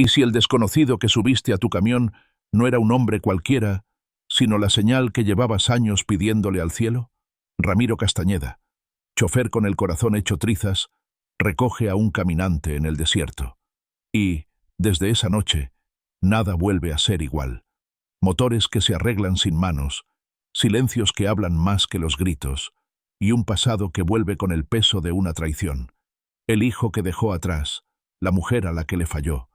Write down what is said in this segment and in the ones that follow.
¿Y si el desconocido que subiste a tu camión no era un hombre cualquiera, sino la señal que llevabas años pidiéndole al cielo? Ramiro Castañeda, chofer con el corazón hecho trizas, recoge a un caminante en el desierto. Y, desde esa noche, nada vuelve a ser igual. Motores que se arreglan sin manos, silencios que hablan más que los gritos, y un pasado que vuelve con el peso de una traición. El hijo que dejó atrás, la mujer a la que le falló,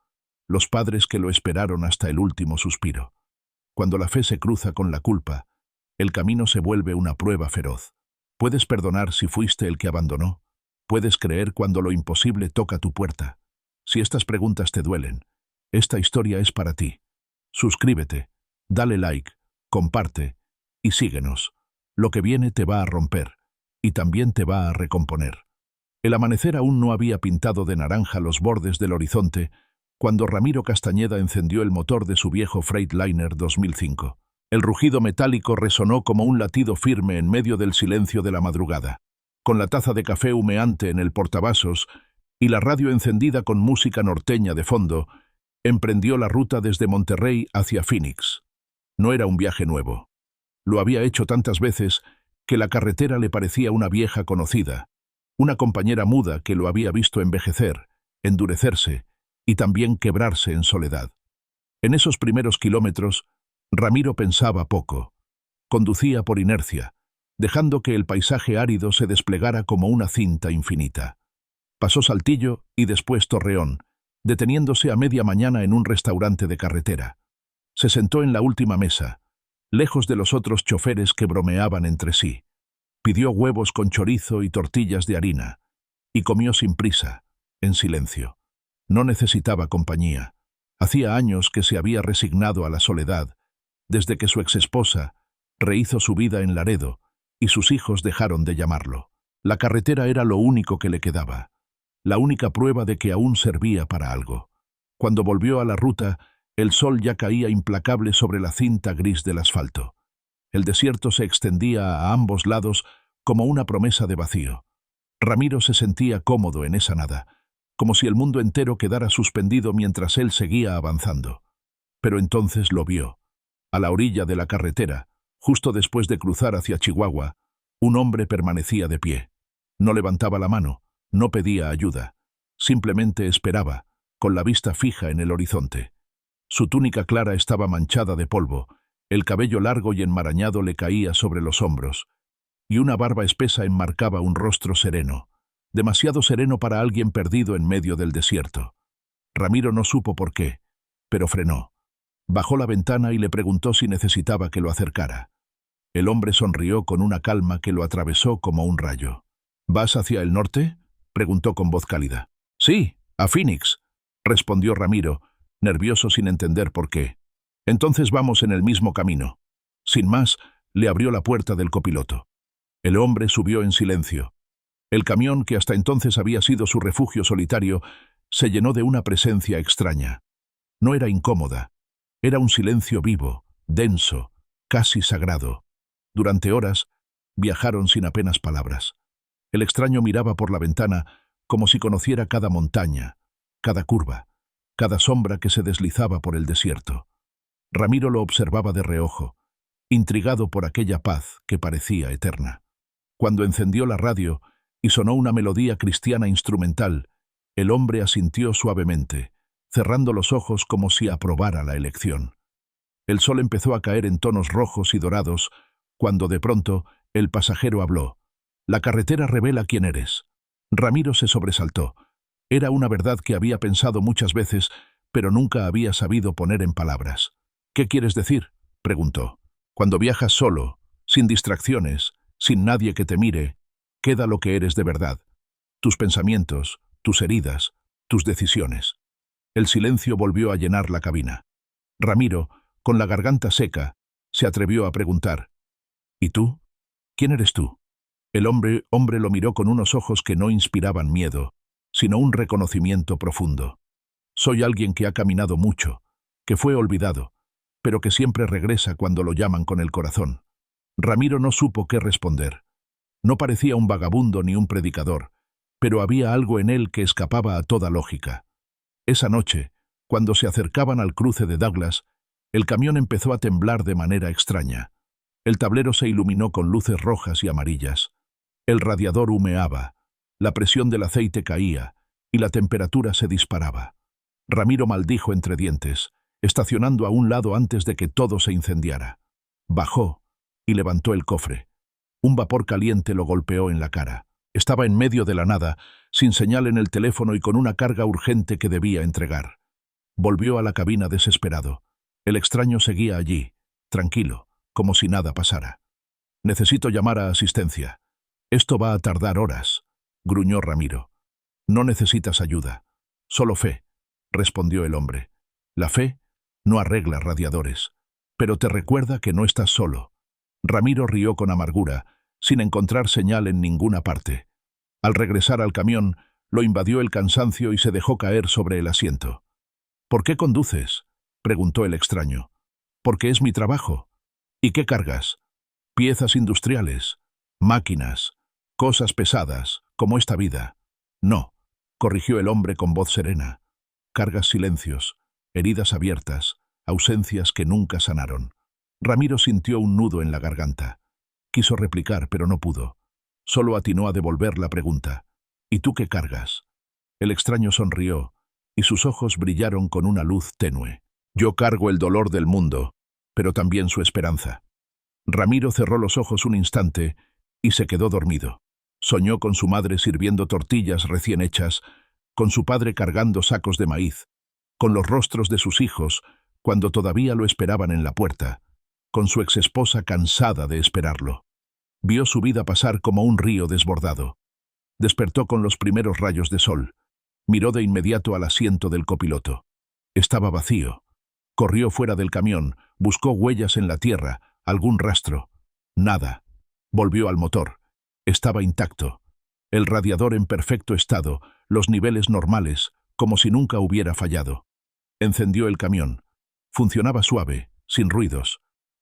los padres que lo esperaron hasta el último suspiro. Cuando la fe se cruza con la culpa, el camino se vuelve una prueba feroz. ¿Puedes perdonar si fuiste el que abandonó? ¿Puedes creer cuando lo imposible toca tu puerta? Si estas preguntas te duelen, esta historia es para ti. Suscríbete, dale like, comparte y síguenos. Lo que viene te va a romper y también te va a recomponer. El amanecer aún no había pintado de naranja los bordes del horizonte cuando Ramiro Castañeda encendió el motor de su viejo Freightliner 2005. El rugido metálico resonó como un latido firme en medio del silencio de la madrugada. Con la taza de café humeante en el portavasos y la radio encendida con música norteña de fondo, emprendió la ruta desde Monterrey hacia Phoenix. No era un viaje nuevo. Lo había hecho tantas veces que la carretera le parecía una vieja conocida, una compañera muda que lo había visto envejecer, endurecerse y también quebrarse en soledad. En esos primeros kilómetros, Ramiro pensaba poco. Conducía por inercia, dejando que el paisaje árido se desplegara como una cinta infinita. Pasó Saltillo y después Torreón, deteniéndose a media mañana en un restaurante de carretera. Se sentó en la última mesa, lejos de los otros choferes que bromeaban entre sí. Pidió huevos con chorizo y tortillas de harina, y comió sin prisa, en silencio. No necesitaba compañía. Hacía años que se había resignado a la soledad, desde que su exesposa rehizo su vida en Laredo y sus hijos dejaron de llamarlo. La carretera era lo único que le quedaba, la única prueba de que aún servía para algo. Cuando volvió a la ruta, el sol ya caía implacable sobre la cinta gris del asfalto. El desierto se extendía a ambos lados como una promesa de vacío. Ramiro se sentía cómodo en esa nada, como si el mundo entero quedara suspendido mientras él seguía avanzando. Pero entonces lo vio. A la orilla de la carretera, justo después de cruzar hacia Chihuahua, un hombre permanecía de pie. No levantaba la mano, no pedía ayuda. Simplemente esperaba, con la vista fija en el horizonte. Su túnica clara estaba manchada de polvo, el cabello largo y enmarañado le caía sobre los hombros, y una barba espesa enmarcaba un rostro sereno, demasiado sereno para alguien perdido en medio del desierto. Ramiro no supo por qué, pero frenó. Bajó la ventana y le preguntó si necesitaba que lo acercara. El hombre sonrió con una calma que lo atravesó como un rayo. ¿Vas hacia el norte?, preguntó con voz cálida. Sí, a Phoenix, respondió Ramiro, nervioso sin entender por qué. Entonces vamos en el mismo camino. Sin más, le abrió la puerta del copiloto. El hombre subió en silencio. El camión, que hasta entonces había sido su refugio solitario, se llenó de una presencia extraña. No era incómoda. Era un silencio vivo, denso, casi sagrado. Durante horas, viajaron sin apenas palabras. El extraño miraba por la ventana como si conociera cada montaña, cada curva, cada sombra que se deslizaba por el desierto. Ramiro lo observaba de reojo, intrigado por aquella paz que parecía eterna. Cuando encendió la radio y sonó una melodía cristiana instrumental, el hombre asintió suavemente, cerrando los ojos como si aprobara la elección. El sol empezó a caer en tonos rojos y dorados, cuando de pronto el pasajero habló. «La carretera revela quién eres». Ramiro se sobresaltó. Era una verdad que había pensado muchas veces, pero nunca había sabido poner en palabras. «¿Qué quieres decir?», preguntó. «Cuando viajas solo, sin distracciones, sin nadie que te mire, queda lo que eres de verdad. Tus pensamientos, tus heridas, tus decisiones». El silencio volvió a llenar la cabina. Ramiro, con la garganta seca, se atrevió a preguntar. «¿Y tú? ¿Quién eres tú?». El hombre lo miró con unos ojos que no inspiraban miedo, sino un reconocimiento profundo. «Soy alguien que ha caminado mucho, que fue olvidado, pero que siempre regresa cuando lo llaman con el corazón». Ramiro no supo qué responder. No parecía un vagabundo ni un predicador, pero había algo en él que escapaba a toda lógica. Esa noche, Cuando se acercaban al cruce de Douglas, el camión empezó a temblar de manera extraña. El tablero se iluminó con luces rojas y amarillas. El radiador humeaba, la presión del aceite caía y la temperatura se disparaba. Ramiro maldijo entre dientes, estacionando a un lado antes de que todo se incendiara. Bajó y levantó el cofre. Un vapor caliente lo golpeó en la cara. Estaba en medio de la nada, sin señal en el teléfono y con una carga urgente que debía entregar. Volvió a la cabina desesperado. El extraño seguía allí, tranquilo, como si nada pasara. «Necesito llamar a asistencia. Esto va a tardar horas», gruñó Ramiro. «No necesitas ayuda. Solo fe», respondió el hombre. «La fe no arregla radiadores, pero te recuerda que no estás solo». Ramiro rió con amargura, sin encontrar señal en ninguna parte. Al regresar al camión, lo invadió el cansancio y se dejó caer sobre el asiento. «¿Por qué conduces?», preguntó el extraño. «Porque es mi trabajo». «¿Y qué cargas?». «Piezas industriales, máquinas, cosas pesadas, como esta vida». «No», corrigió el hombre con voz serena. «Cargas silencios, heridas abiertas, ausencias que nunca sanaron». Ramiro sintió un nudo en la garganta. Quiso replicar, pero no pudo. Solo atinó a devolver la pregunta. «¿Y tú qué cargas?». El extraño sonrió, y sus ojos brillaron con una luz tenue. «Yo cargo el dolor del mundo, pero también su esperanza». Ramiro cerró los ojos un instante y se quedó dormido. Soñó con su madre sirviendo tortillas recién hechas, con su padre cargando sacos de maíz, con los rostros de sus hijos cuando todavía lo esperaban en la puerta, con su exesposa cansada de esperarlo. Vio su vida pasar como un río desbordado. Despertó con los primeros rayos de sol. Miró de inmediato al asiento del copiloto. Estaba vacío. Corrió fuera del camión, buscó huellas en la tierra, algún rastro. Nada. Volvió al motor. Estaba intacto. El radiador en perfecto estado, los niveles normales, como si nunca hubiera fallado. Encendió el camión. Funcionaba suave, sin ruidos.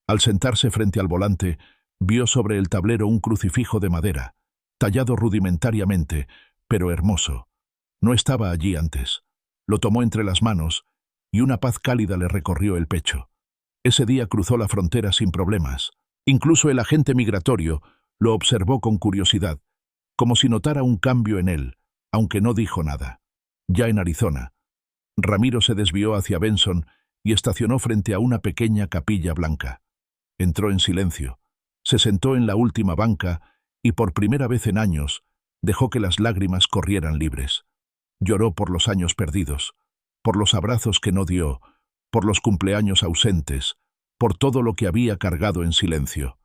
Al sentarse frente al volante, vio sobre el tablero un crucifijo de madera, tallado rudimentariamente, pero hermoso. No estaba allí antes. Lo tomó entre las manos y una paz cálida le recorrió el pecho. Ese día cruzó la frontera sin problemas. Incluso el agente migratorio lo observó con curiosidad, como si notara un cambio en él, aunque no dijo nada. Ya en Arizona, Ramiro se desvió hacia Benson y estacionó frente a una pequeña capilla blanca. Entró en silencio, se sentó en la última banca y por primera vez en años dejó que las lágrimas corrieran libres. Lloró por los años perdidos, por los abrazos que no dio, por los cumpleaños ausentes, por todo lo que había cargado en silencio.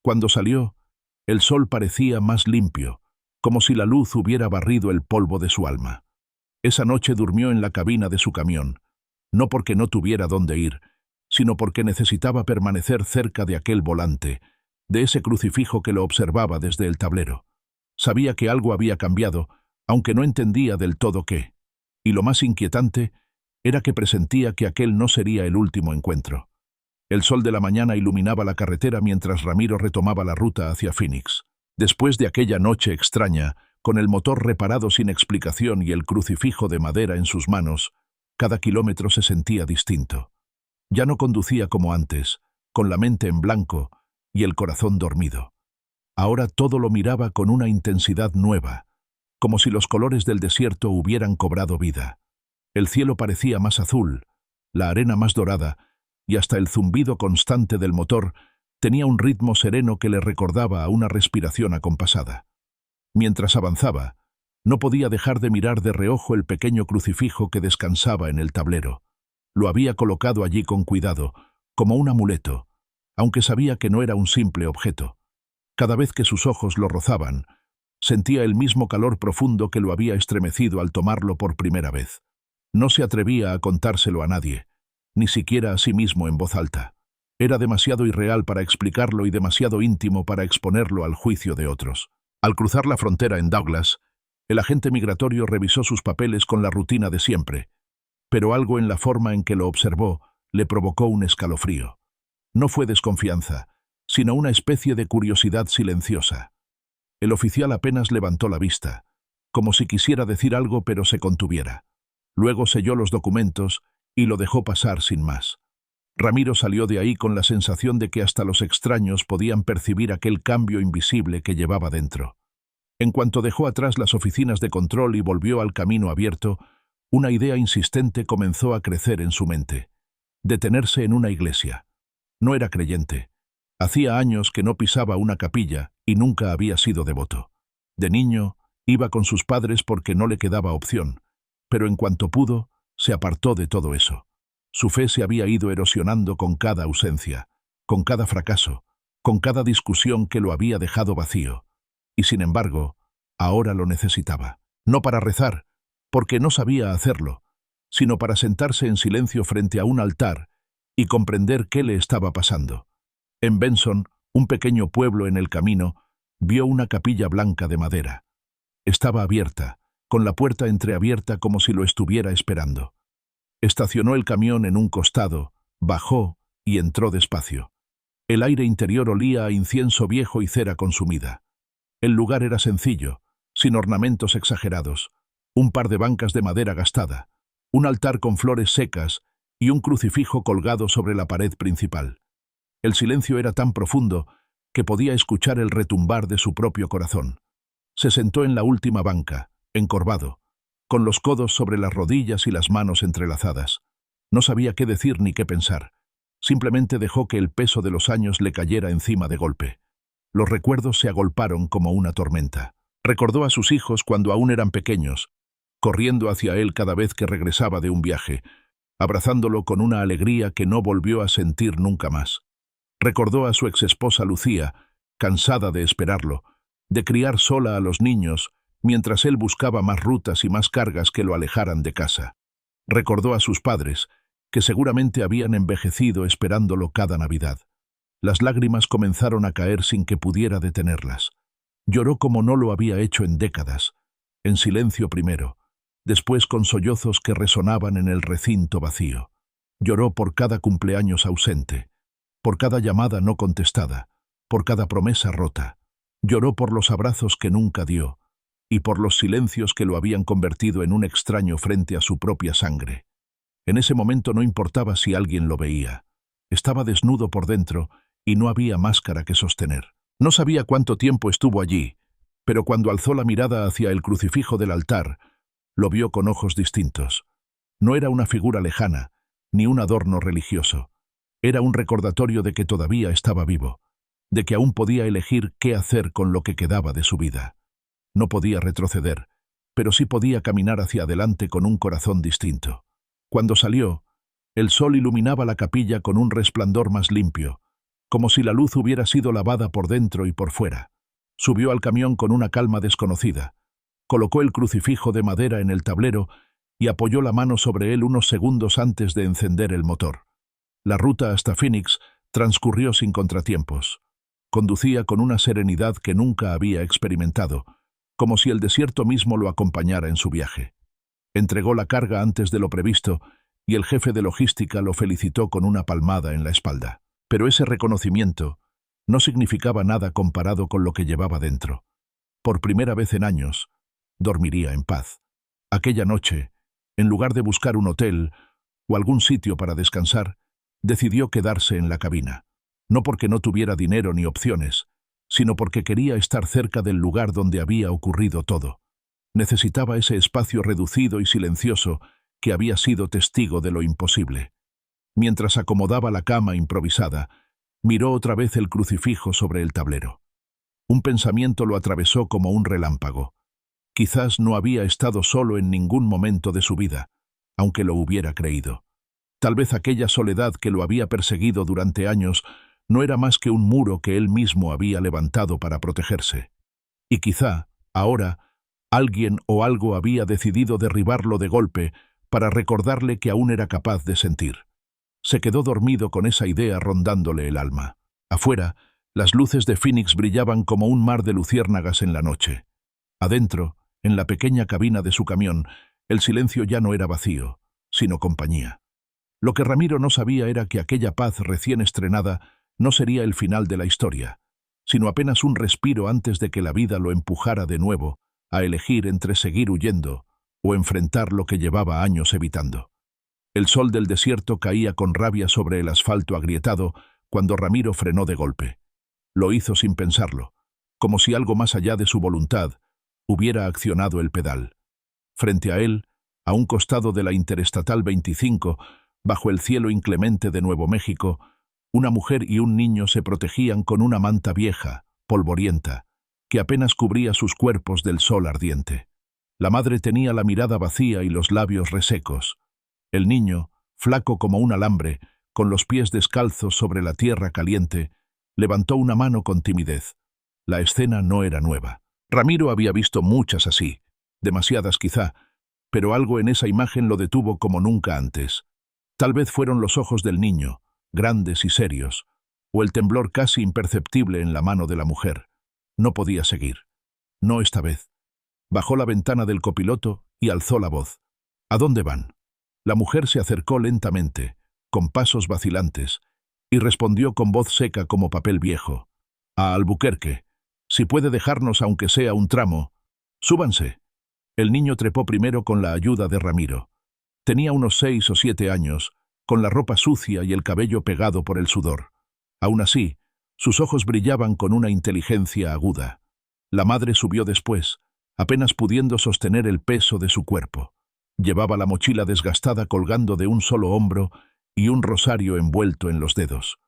Cuando salió, el sol parecía más limpio, como si la luz hubiera barrido el polvo de su alma. Esa noche durmió en la cabina de su camión, no porque no tuviera dónde ir, sino porque necesitaba permanecer cerca de aquel volante, de ese crucifijo que lo observaba desde el tablero. Sabía que algo había cambiado, aunque no entendía del todo qué. Y lo más inquietante era que presentía que aquel no sería el último encuentro. El sol de la mañana iluminaba la carretera mientras Ramiro retomaba la ruta hacia Phoenix. Después de aquella noche extraña, con el motor reparado sin explicación y el crucifijo de madera en sus manos, cada kilómetro se sentía distinto. Ya no conducía como antes, con la mente en blanco y el corazón dormido. Ahora todo lo miraba con una intensidad nueva, como si los colores del desierto hubieran cobrado vida. El cielo parecía más azul, la arena más dorada, y hasta el zumbido constante del motor tenía un ritmo sereno que le recordaba a una respiración acompasada. Mientras avanzaba, no podía dejar de mirar de reojo el pequeño crucifijo que descansaba en el tablero. Lo había colocado allí con cuidado, como un amuleto, aunque sabía que no era un simple objeto. Cada vez que sus ojos lo rozaban, sentía el mismo calor profundo que lo había estremecido al tomarlo por primera vez. No se atrevía a contárselo a nadie, ni siquiera a sí mismo en voz alta. Era demasiado irreal para explicarlo y demasiado íntimo para exponerlo al juicio de otros. Al cruzar la frontera en Douglas, el agente migratorio revisó sus papeles con la rutina de siempre, pero algo en la forma en que lo observó le provocó un escalofrío. No fue desconfianza, sino una especie de curiosidad silenciosa. El oficial apenas levantó la vista, como si quisiera decir algo pero se contuviera. Luego selló los documentos y lo dejó pasar sin más. Ramiro salió de ahí con la sensación de que hasta los extraños podían percibir aquel cambio invisible que llevaba dentro. En cuanto dejó atrás las oficinas de control y volvió al camino abierto, una idea insistente comenzó a crecer en su mente: detenerse en una iglesia. No era creyente. Hacía años que no pisaba una capilla y nunca había sido devoto. De niño, iba con sus padres porque no le quedaba opción, pero en cuanto pudo, se apartó de todo eso. Su fe se había ido erosionando con cada ausencia, con cada fracaso, con cada discusión que lo había dejado vacío. Y sin embargo, ahora lo necesitaba. No para rezar, porque no sabía hacerlo, sino para sentarse en silencio frente a un altar y comprender qué le estaba pasando. En Benson, un pequeño pueblo en el camino, vio una capilla blanca de madera. Estaba abierta, con la puerta entreabierta como si lo estuviera esperando. Estacionó el camión en un costado, bajó y entró despacio. El aire interior olía a incienso viejo y cera consumida. El lugar era sencillo, sin ornamentos exagerados: un par de bancas de madera gastada, un altar con flores secas y un crucifijo colgado sobre la pared principal. El silencio era tan profundo que podía escuchar el retumbar de su propio corazón. Se sentó en la última banca, encorvado, con los codos sobre las rodillas y las manos entrelazadas. No sabía qué decir ni qué pensar. Simplemente dejó que el peso de los años le cayera encima de golpe. Los recuerdos se agolparon como una tormenta. Recordó a sus hijos cuando aún eran pequeños, corriendo hacia él cada vez que regresaba de un viaje, abrazándolo con una alegría que no volvió a sentir nunca más. Recordó a su exesposa Lucía, cansada de esperarlo, de criar sola a los niños, mientras él buscaba más rutas y más cargas que lo alejaran de casa. Recordó a sus padres, que seguramente habían envejecido esperándolo cada Navidad. Las lágrimas comenzaron a caer sin que pudiera detenerlas. Lloró como no lo había hecho en décadas, en silencio primero, después con sollozos que resonaban en el recinto vacío. Lloró por cada cumpleaños ausente, por cada llamada no contestada, por cada promesa rota. Lloró por los abrazos que nunca dio, y por los silencios que lo habían convertido en un extraño frente a su propia sangre. En ese momento no importaba si alguien lo veía. Estaba desnudo por dentro y no había máscara que sostener. No sabía cuánto tiempo estuvo allí, pero cuando alzó la mirada hacia el crucifijo del altar, lo vio con ojos distintos. No era una figura lejana, ni un adorno religioso. Era un recordatorio de que todavía estaba vivo, de que aún podía elegir qué hacer con lo que quedaba de su vida. No podía retroceder, pero sí podía caminar hacia adelante con un corazón distinto. Cuando salió, el sol iluminaba la capilla con un resplandor más limpio, como si la luz hubiera sido lavada por dentro y por fuera. Subió al camión con una calma desconocida. Colocó el crucifijo de madera en el tablero y apoyó la mano sobre él unos segundos antes de encender el motor. La ruta hasta Phoenix transcurrió sin contratiempos. Conducía con una serenidad que nunca había experimentado, como si el desierto mismo lo acompañara en su viaje. Entregó la carga antes de lo previsto y el jefe de logística lo felicitó con una palmada en la espalda. Pero ese reconocimiento no significaba nada comparado con lo que llevaba dentro. Por primera vez en años, dormiría en paz. Aquella noche, en lugar de buscar un hotel o algún sitio para descansar, decidió quedarse en la cabina. No porque no tuviera dinero ni opciones, sino porque quería estar cerca del lugar donde había ocurrido todo. Necesitaba ese espacio reducido y silencioso que había sido testigo de lo imposible. Mientras acomodaba la cama improvisada, miró otra vez el crucifijo sobre el tablero. Un pensamiento lo atravesó como un relámpago. Quizás no había estado solo en ningún momento de su vida, aunque lo hubiera creído. Tal vez aquella soledad que lo había perseguido durante años no era más que un muro que él mismo había levantado para protegerse. Y quizá, ahora, alguien o algo había decidido derribarlo de golpe para recordarle que aún era capaz de sentir. Se quedó dormido con esa idea rondándole el alma. Afuera, las luces de Phoenix brillaban como un mar de luciérnagas en la noche. Adentro, en la pequeña cabina de su camión, el silencio ya no era vacío, sino compañía. Lo que Ramiro no sabía era que aquella paz recién estrenada no sería el final de la historia, sino apenas un respiro antes de que la vida lo empujara de nuevo a elegir entre seguir huyendo o enfrentar lo que llevaba años evitando. El sol del desierto caía con rabia sobre el asfalto agrietado cuando Ramiro frenó de golpe. Lo hizo sin pensarlo, como si algo más allá de su voluntad hubiera accionado el pedal. Frente a él, a un costado de la Interestatal 25, bajo el cielo inclemente de Nuevo México, una mujer y un niño se protegían con una manta vieja, polvorienta, que apenas cubría sus cuerpos del sol ardiente. La madre tenía la mirada vacía y los labios resecos. El niño, flaco como un alambre, con los pies descalzos sobre la tierra caliente, levantó una mano con timidez. La escena no era nueva. Ramiro había visto muchas así, demasiadas quizá, pero algo en esa imagen lo detuvo como nunca antes. Tal vez fueron los ojos del niño, grandes y serios, o el temblor casi imperceptible en la mano de la mujer. No podía seguir. No esta vez. Bajó la ventana del copiloto y alzó la voz. ¿A dónde van? La mujer se acercó lentamente, con pasos vacilantes, y respondió con voz seca como papel viejo. A Albuquerque. Si puede dejarnos aunque sea un tramo. Súbanse. El niño trepó primero con la ayuda de Ramiro. Tenía unos 6 o 7 años, con la ropa sucia y el cabello pegado por el sudor. Aún así, sus ojos brillaban con una inteligencia aguda. La madre subió después, apenas pudiendo sostener el peso de su cuerpo. Llevaba la mochila desgastada colgando de un solo hombro y un rosario envuelto en los dedos.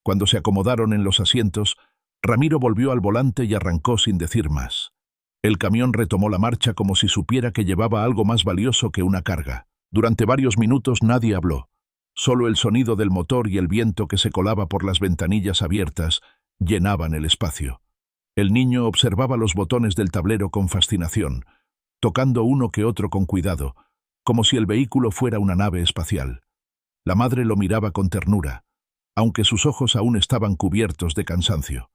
Cuando se acomodaron en los asientos, Ramiro volvió al volante y arrancó sin decir más. El camión retomó la marcha como si supiera que llevaba algo más valioso que una carga. Durante varios minutos nadie habló. Solo el sonido del motor y el viento que se colaba por las ventanillas abiertas llenaban el espacio. El niño observaba los botones del tablero con fascinación, tocando uno que otro con cuidado, como si el vehículo fuera una nave espacial. La madre lo miraba con ternura, aunque sus ojos aún estaban cubiertos de cansancio.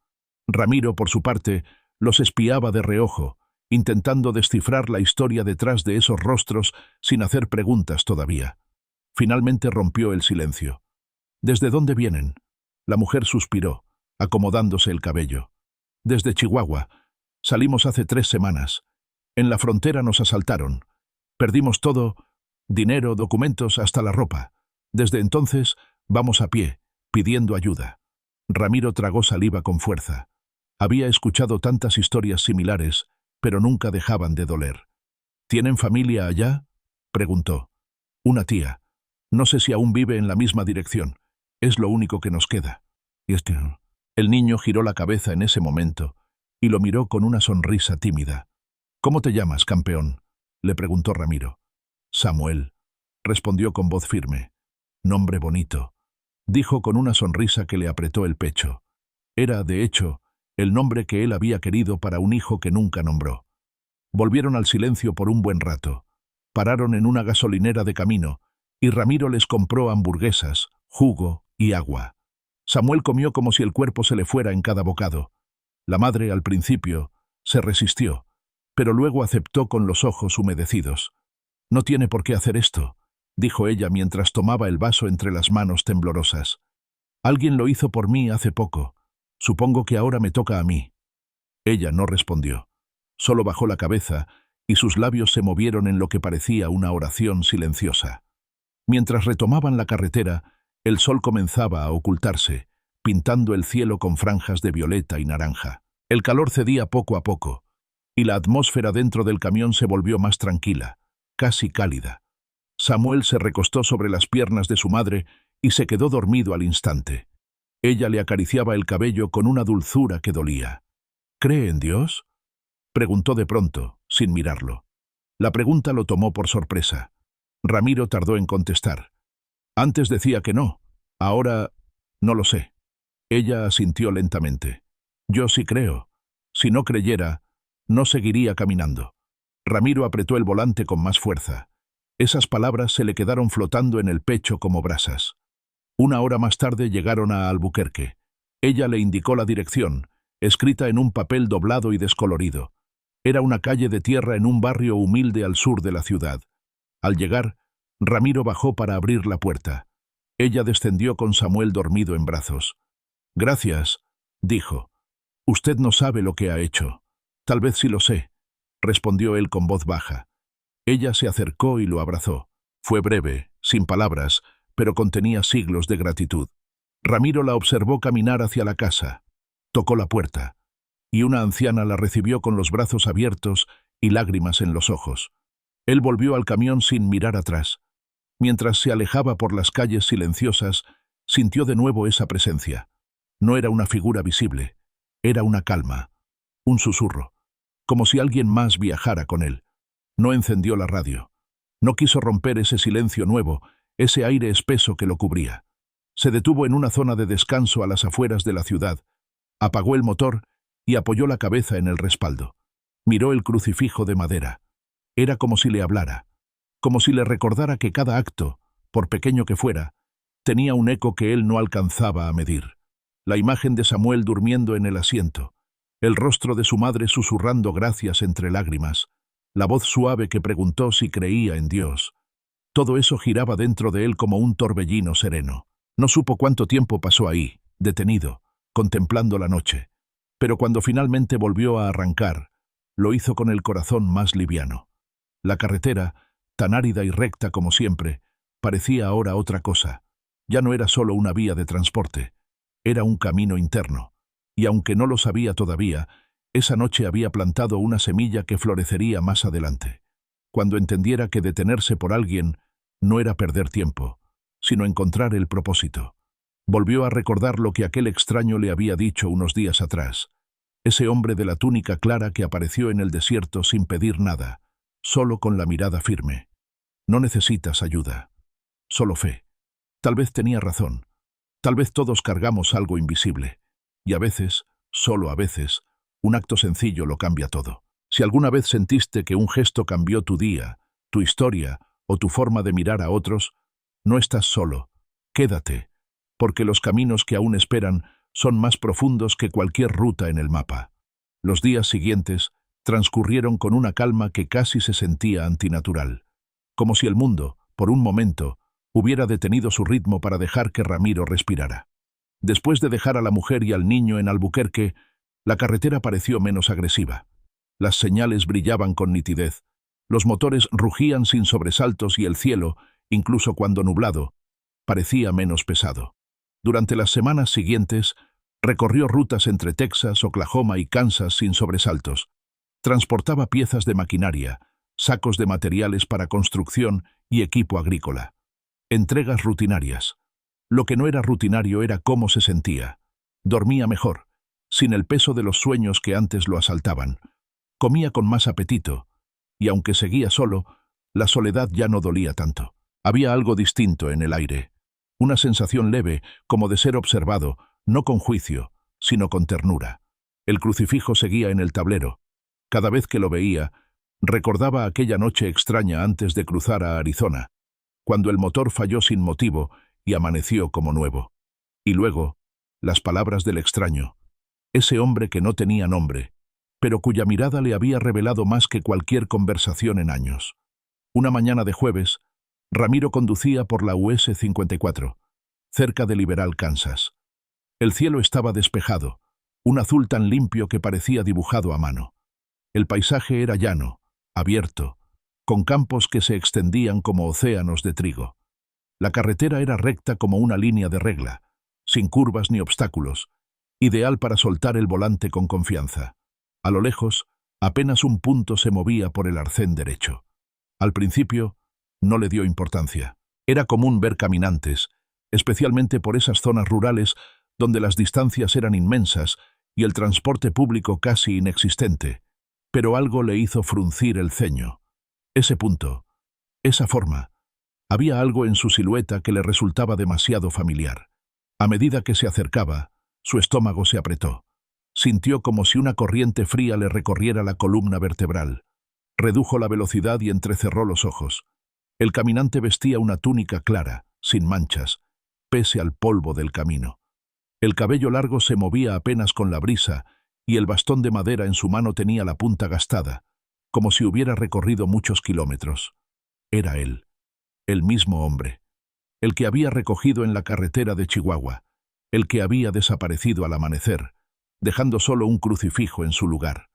Ramiro, por su parte, los espiaba de reojo, intentando descifrar la historia detrás de esos rostros sin hacer preguntas todavía. Finalmente rompió el silencio. ¿Desde dónde vienen? La mujer suspiró, acomodándose el cabello. Desde Chihuahua. Salimos hace 3 semanas. En la frontera nos asaltaron. Perdimos todo, dinero, documentos, hasta la ropa. Desde entonces vamos a pie, pidiendo ayuda. Ramiro tragó saliva con fuerza. Había escuchado tantas historias similares, pero nunca dejaban de doler. ¿Tienen familia allá? Preguntó. Una tía. No sé si aún vive en la misma dirección. Es lo único que nos queda. El niño giró la cabeza en ese momento y lo miró con una sonrisa tímida. ¿Cómo te llamas, campeón?, le preguntó Ramiro. Samuel, respondió con voz firme. Nombre bonito, dijo con una sonrisa que le apretó el pecho. Era, de hecho, el nombre que él había querido para un hijo que nunca nombró. Volvieron al silencio por un buen rato. Pararon en una gasolinera de camino y Ramiro les compró hamburguesas, jugo y agua. Samuel comió como si el cuerpo se le fuera en cada bocado. La madre, al principio, se resistió, pero luego aceptó con los ojos humedecidos. «No tiene por qué hacer esto», dijo ella mientras tomaba el vaso entre las manos temblorosas. «Alguien lo hizo por mí hace poco. Supongo que ahora me toca a mí». Ella no respondió. Solo bajó la cabeza y sus labios se movieron en lo que parecía una oración silenciosa. Mientras retomaban la carretera, el sol comenzaba a ocultarse, pintando el cielo con franjas de violeta y naranja. El calor cedía poco a poco, y la atmósfera dentro del camión se volvió más tranquila, casi cálida. Samuel se recostó sobre las piernas de su madre y se quedó dormido al instante. Ella le acariciaba el cabello con una dulzura que dolía. «¿Cree en Dios?», preguntó de pronto, sin mirarlo. La pregunta lo tomó por sorpresa. Ramiro tardó en contestar. Antes decía que no, ahora no lo sé. Ella asintió lentamente. Yo sí creo. Si no creyera, no seguiría caminando. Ramiro apretó el volante con más fuerza. Esas palabras se le quedaron flotando en el pecho como brasas. 1 hora más tarde llegaron a Albuquerque. Ella le indicó la dirección, escrita en un papel doblado y descolorido. Era una calle de tierra en un barrio humilde al sur de la ciudad. Al llegar, Ramiro bajó para abrir la puerta. Ella descendió con Samuel dormido en brazos. «Gracias», dijo. «Usted no sabe lo que ha hecho». «Tal vez sí lo sé», respondió él con voz baja. Ella se acercó y lo abrazó. Fue breve, sin palabras, pero contenía siglos de gratitud. Ramiro la observó caminar hacia la casa. Tocó la puerta, y una anciana la recibió con los brazos abiertos y lágrimas en los ojos. Él volvió al camión sin mirar atrás. Mientras se alejaba por las calles silenciosas, sintió de nuevo esa presencia. No era una figura visible, era una calma, un susurro, como si alguien más viajara con él. No encendió la radio. No quiso romper ese silencio nuevo, ese aire espeso que lo cubría. Se detuvo en una zona de descanso a las afueras de la ciudad, apagó el motor y apoyó la cabeza en el respaldo. Miró el crucifijo de madera. Era como si le hablara, como si le recordara que cada acto, por pequeño que fuera, tenía un eco que él no alcanzaba a medir. La imagen de Samuel durmiendo en el asiento, el rostro de su madre susurrando gracias entre lágrimas, la voz suave que preguntó si creía en Dios. Todo eso giraba dentro de él como un torbellino sereno. No supo cuánto tiempo pasó ahí, detenido, contemplando la noche, pero cuando finalmente volvió a arrancar, lo hizo con el corazón más liviano. La carretera, tan árida y recta como siempre, parecía ahora otra cosa. Ya no era solo una vía de transporte, era un camino interno, y aunque no lo sabía todavía, esa noche había plantado una semilla que florecería más adelante. Cuando entendiera que detenerse por alguien no era perder tiempo, sino encontrar el propósito. Volvió a recordar lo que aquel extraño le había dicho unos días atrás. Ese hombre de la túnica clara que apareció en el desierto sin pedir nada, solo con la mirada firme. No necesitas ayuda, solo fe. Tal vez tenía razón. Tal vez todos cargamos algo invisible. Y a veces, solo a veces, un acto sencillo lo cambia todo. Si alguna vez sentiste que un gesto cambió tu día, tu historia o tu forma de mirar a otros, no estás solo. Quédate, porque los caminos que aún esperan son más profundos que cualquier ruta en el mapa. Los días siguientes transcurrieron con una calma que casi se sentía antinatural, como si el mundo, por un momento, hubiera detenido su ritmo para dejar que Ramiro respirara. Después de dejar a la mujer y al niño en Albuquerque, la carretera pareció menos agresiva. Las señales brillaban con nitidez, los motores rugían sin sobresaltos y el cielo, incluso cuando nublado, parecía menos pesado. Durante las semanas siguientes, recorrió rutas entre Texas, Oklahoma y Kansas sin sobresaltos. Transportaba piezas de maquinaria, sacos de materiales para construcción y equipo agrícola. Entregas rutinarias. Lo que no era rutinario era cómo se sentía. Dormía mejor, sin el peso de los sueños que antes lo asaltaban. Comía con más apetito, y aunque seguía solo, la soledad ya no dolía tanto. Había algo distinto en el aire, una sensación leve, como de ser observado, no con juicio, sino con ternura. El crucifijo seguía en el tablero. Cada vez que lo veía, recordaba aquella noche extraña antes de cruzar a Arizona, cuando el motor falló sin motivo y amaneció como nuevo. Y luego, las palabras del extraño, ese hombre que no tenía nombre, pero cuya mirada le había revelado más que cualquier conversación en años. Una mañana de jueves, Ramiro conducía por la US 54, cerca de Liberal, Kansas. El cielo estaba despejado, un azul tan limpio que parecía dibujado a mano. El paisaje era llano, abierto, con campos que se extendían como océanos de trigo. La carretera era recta como una línea de regla, sin curvas ni obstáculos, ideal para soltar el volante con confianza. A lo lejos, apenas un punto se movía por el arcén derecho. Al principio, no le dio importancia. Era común ver caminantes, especialmente por esas zonas rurales donde las distancias eran inmensas y el transporte público casi inexistente, pero algo le hizo fruncir el ceño. Ese punto, esa forma, había algo en su silueta que le resultaba demasiado familiar. A medida que se acercaba, su estómago se apretó. Sintió como si una corriente fría le recorriera la columna vertebral. Redujo la velocidad y entrecerró los ojos. El caminante vestía una túnica clara, sin manchas, pese al polvo del camino. El cabello largo se movía apenas con la brisa y el bastón de madera en su mano tenía la punta gastada, como si hubiera recorrido muchos kilómetros. Era él, el mismo hombre, el que había recogido en la carretera de Chihuahua, el que había desaparecido al amanecer, dejando solo un crucifijo en su lugar.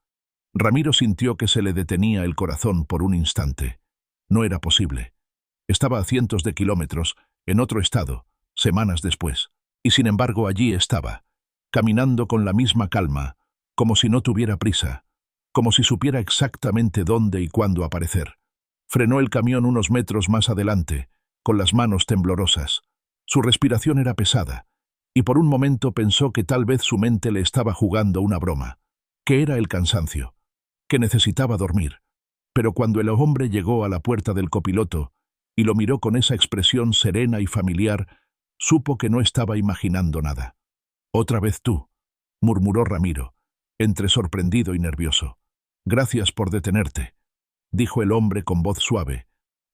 Ramiro sintió que se le detenía el corazón por un instante. No era posible. Estaba a cientos de kilómetros, en otro estado, semanas después. Y sin embargo allí estaba, caminando con la misma calma, como si no tuviera prisa, como si supiera exactamente dónde y cuándo aparecer. Frenó el camión unos metros más adelante, con las manos temblorosas. Su respiración era pesada, y por un momento pensó que tal vez su mente le estaba jugando una broma, que era el cansancio, que necesitaba dormir. Pero cuando el hombre llegó a la puerta del copiloto y lo miró con esa expresión serena y familiar, supo que no estaba imaginando nada. «Otra vez tú», murmuró Ramiro, entre sorprendido y nervioso. «Gracias por detenerte», dijo el hombre con voz suave,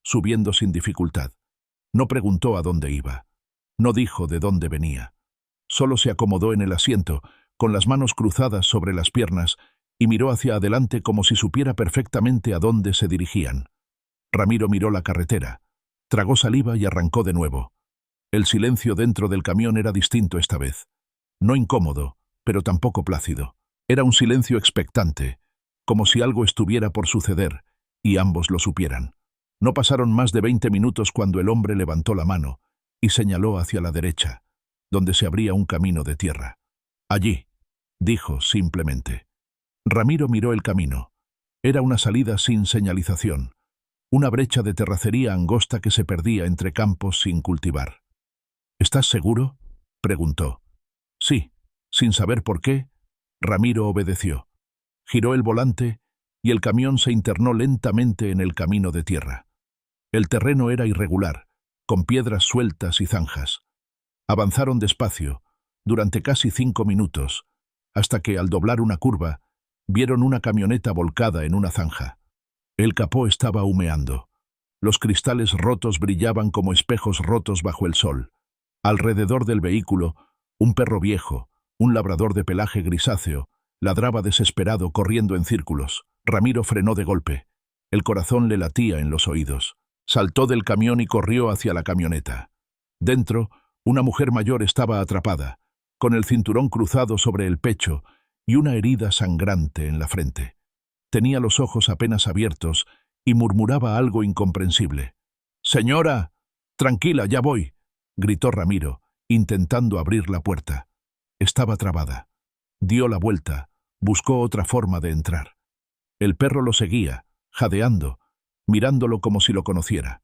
subiendo sin dificultad. No preguntó a dónde iba. No dijo de dónde venía. Solo se acomodó en el asiento, con las manos cruzadas sobre las piernas, y miró hacia adelante como si supiera perfectamente a dónde se dirigían. Ramiro miró la carretera, tragó saliva y arrancó de nuevo. El silencio dentro del camión era distinto esta vez. No incómodo, pero tampoco plácido. Era un silencio expectante, como si algo estuviera por suceder, y ambos lo supieran. No pasaron más de 20 minutos cuando el hombre levantó la mano y señaló hacia la derecha, donde se abría un camino de tierra. «Allí», dijo simplemente. Ramiro miró el camino. Era una salida sin señalización, una brecha de terracería angosta que se perdía entre campos sin cultivar. «¿Estás seguro?», preguntó. «Sí», sin saber por qué, Ramiro obedeció. Giró el volante y el camión se internó lentamente en el camino de tierra. El terreno era irregular, con piedras sueltas y zanjas. Avanzaron despacio, durante casi 5 minutos, hasta que, al doblar una curva, vieron una camioneta volcada en una zanja. El capó estaba humeando. Los cristales rotos brillaban como espejos rotos bajo el sol. Alrededor del vehículo, un perro viejo, un labrador de pelaje grisáceo, ladraba desesperado corriendo en círculos. Ramiro frenó de golpe. El corazón le latía en los oídos. Saltó del camión y corrió hacia la camioneta. Dentro, una mujer mayor estaba atrapada, con el cinturón cruzado sobre el pecho y una herida sangrante en la frente. Tenía los ojos apenas abiertos y murmuraba algo incomprensible. «Señora, tranquila, ya voy», gritó Ramiro, intentando abrir la puerta. Estaba trabada. Dio la vuelta, buscó otra forma de entrar. El perro lo seguía, jadeando, mirándolo como si lo conociera.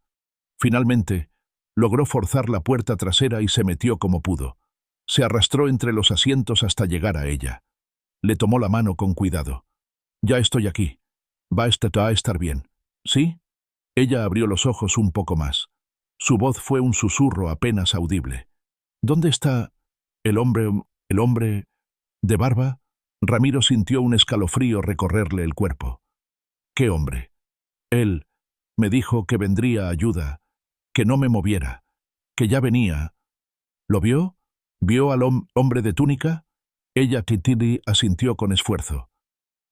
Finalmente, logró forzar la puerta trasera y se metió como pudo. Se arrastró entre los asientos hasta llegar a ella. Le tomó la mano con cuidado. «Ya estoy aquí. Va a estar bien». «¿Sí?» Ella abrió los ojos un poco más. Su voz fue un susurro apenas audible. «¿Dónde está el hombre de barba?» Ramiro sintió un escalofrío recorrerle el cuerpo. «¿Qué hombre?» «Él me dijo que vendría ayuda, que no me moviera, que ya venía». «¿Lo vio? ¿Vio al hombre de túnica?» Ella Titili asintió con esfuerzo.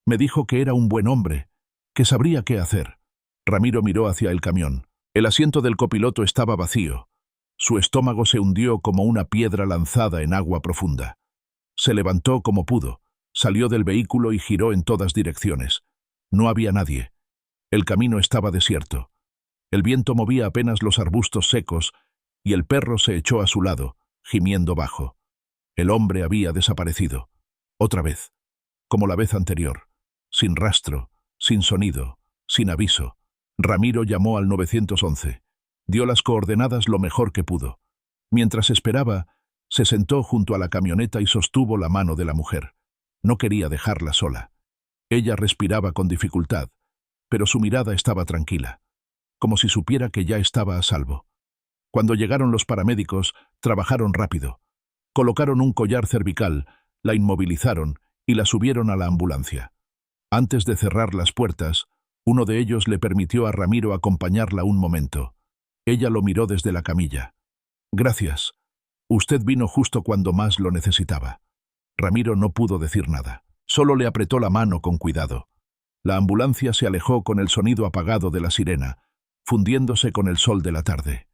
«Me dijo que era un buen hombre, que sabría qué hacer». Ramiro miró hacia el camión. El asiento del copiloto estaba vacío. Su estómago se hundió como una piedra lanzada en agua profunda. Se levantó como pudo, salió del vehículo y giró en todas direcciones. No había nadie. El camino estaba desierto. El viento movía apenas los arbustos secos y el perro se echó a su lado, gimiendo bajo. El hombre había desaparecido. Otra vez, como la vez anterior, sin rastro, sin sonido, sin aviso. Ramiro llamó al 911. Dio las coordenadas lo mejor que pudo. Mientras esperaba, se sentó junto a la camioneta y sostuvo la mano de la mujer. No quería dejarla sola. Ella respiraba con dificultad, pero su mirada estaba tranquila, como si supiera que ya estaba a salvo. Cuando llegaron los paramédicos, trabajaron rápido. Colocaron un collar cervical, la inmovilizaron y la subieron a la ambulancia. Antes de cerrar las puertas, uno de ellos le permitió a Ramiro acompañarla un momento. Ella lo miró desde la camilla. «Gracias. Usted vino justo cuando más lo necesitaba». Ramiro no pudo decir nada. Solo le apretó la mano con cuidado. La ambulancia se alejó con el sonido apagado de la sirena, fundiéndose con el sol de la tarde.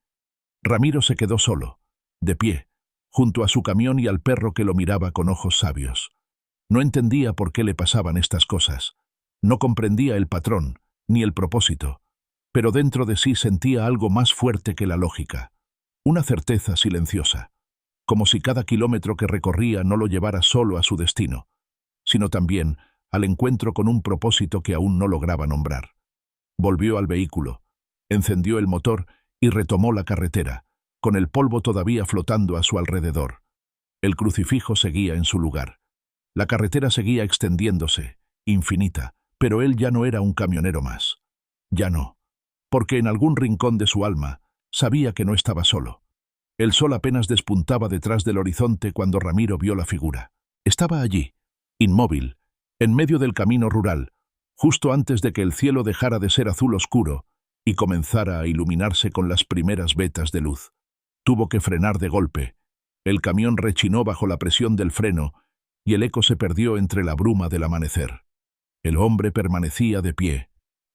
Ramiro se quedó solo, de pie, junto a su camión y al perro que lo miraba con ojos sabios. No entendía por qué le pasaban estas cosas. No comprendía el patrón, ni el propósito. pero dentro de sí sentía algo más fuerte que la lógica, una certeza silenciosa, como si cada kilómetro que recorría no lo llevara solo a su destino, sino también al encuentro con un propósito que aún no lograba nombrar. Volvió al vehículo, encendió el motor y retomó la carretera, con el polvo todavía flotando a su alrededor. El crucifijo seguía en su lugar. La carretera seguía extendiéndose, infinita, pero él ya no era un camionero más. Ya no, porque en algún rincón de su alma sabía que no estaba solo. El sol apenas despuntaba detrás del horizonte cuando Ramiro vio la figura. Estaba allí, inmóvil, en medio del camino rural, justo antes de que el cielo dejara de ser azul oscuro y comenzara a iluminarse con las primeras vetas de luz. Tuvo que frenar de golpe. El camión rechinó bajo la presión del freno y el eco se perdió entre la bruma del amanecer. El hombre permanecía de pie,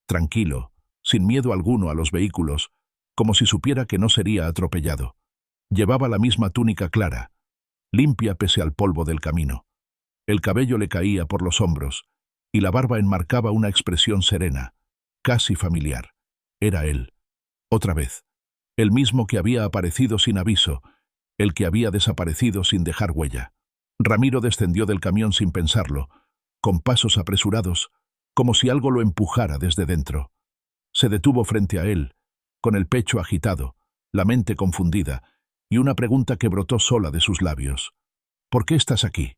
tranquilo, sin miedo alguno a los vehículos, como si supiera que no sería atropellado. Llevaba la misma túnica clara, limpia pese al polvo del camino. El cabello le caía por los hombros y la barba enmarcaba una expresión serena, casi familiar. Era él, otra vez, el mismo que había aparecido sin aviso, el que había desaparecido sin dejar huella. Ramiro descendió del camión sin pensarlo, con pasos apresurados, como si algo lo empujara desde dentro. Se detuvo frente a él, con el pecho agitado, la mente confundida, y una pregunta que brotó sola de sus labios. ¿Por qué estás aquí?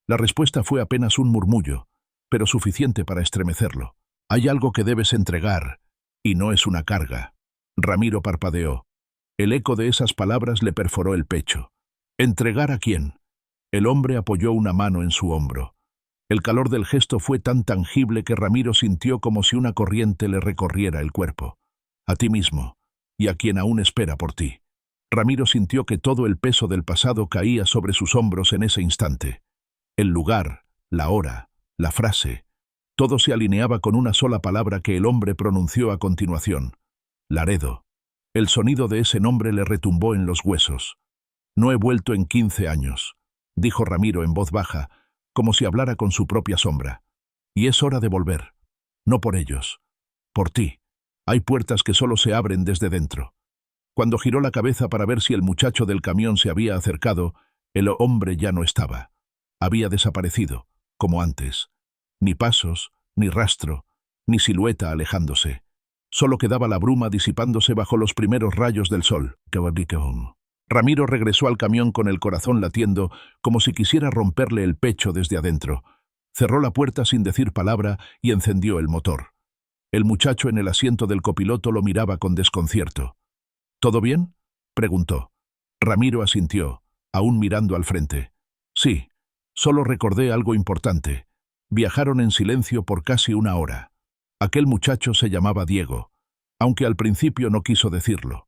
La respuesta fue apenas un murmullo, pero suficiente para estremecerlo. Hay algo que debes entregar, y no es una carga. Ramiro parpadeó. El eco de esas palabras le perforó el pecho. ¿Entregar a quién? El hombre apoyó una mano en su hombro. El calor del gesto fue tan tangible que Ramiro sintió como si una corriente le recorriera el cuerpo. A ti mismo, y a quien aún espera por ti. Ramiro sintió que todo el peso del pasado caía sobre sus hombros en ese instante. El lugar, la hora, la frase, todo se alineaba con una sola palabra que el hombre pronunció a continuación. Laredo. El sonido de ese nombre le retumbó en los huesos. No he vuelto en 15 años, dijo Ramiro en voz baja, como si hablara con su propia sombra. Y es hora de volver. No por ellos. Por ti. Hay puertas que solo se abren desde dentro. Cuando giró la cabeza para ver si el muchacho del camión se había acercado, el hombre ya no estaba. Había desaparecido, como antes. Ni pasos, ni rastro, ni silueta alejándose. Solo quedaba la bruma disipándose bajo los primeros rayos del sol. Ramiro regresó al camión con el corazón latiendo, como si quisiera romperle el pecho desde adentro. Cerró la puerta sin decir palabra y encendió el motor. El muchacho en el asiento del copiloto lo miraba con desconcierto. ¿Todo bien?, preguntó. Ramiro asintió, aún mirando al frente. Sí, solo recordé algo importante. Viajaron en silencio por casi una hora. Aquel muchacho se llamaba Diego, aunque al principio no quiso decirlo.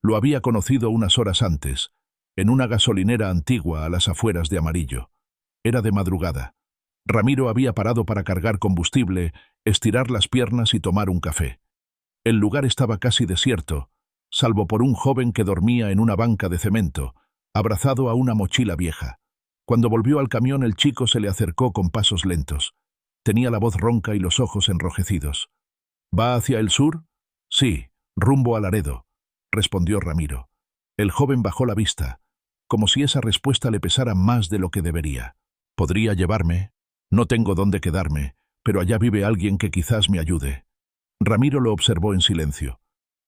Lo había conocido unas horas antes, en una gasolinera antigua a las afueras de Amarillo. Era de madrugada. Ramiro había parado para cargar combustible, estirar las piernas y tomar un café. El lugar estaba casi desierto, salvo por un joven que dormía en una banca de cemento, abrazado a una mochila vieja. Cuando volvió al camión el chico se le acercó con pasos lentos. Tenía la voz ronca y los ojos enrojecidos. ¿Va hacia el sur? Sí, rumbo a Laredo, respondió Ramiro. El joven bajó la vista, como si esa respuesta le pesara más de lo que debería. ¿Podría llevarme? No tengo dónde quedarme, pero allá vive alguien que quizás me ayude. Ramiro lo observó en silencio.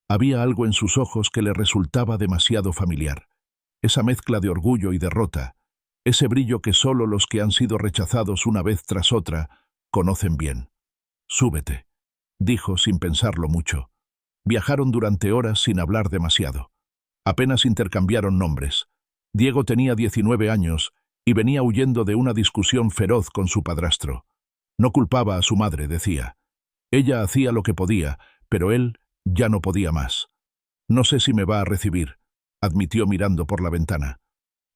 Había algo en sus ojos que le resultaba demasiado familiar. Esa mezcla de orgullo y derrota, ese brillo que solo los que han sido rechazados una vez tras otra conocen bien. Súbete, dijo sin pensarlo mucho. Viajaron durante horas sin hablar demasiado. Apenas intercambiaron nombres. Diego tenía 19 años y venía huyendo de una discusión feroz con su padrastro. No culpaba a su madre, decía. Ella hacía lo que podía, pero él ya no podía más. No sé si me va a recibir, admitió mirando por la ventana.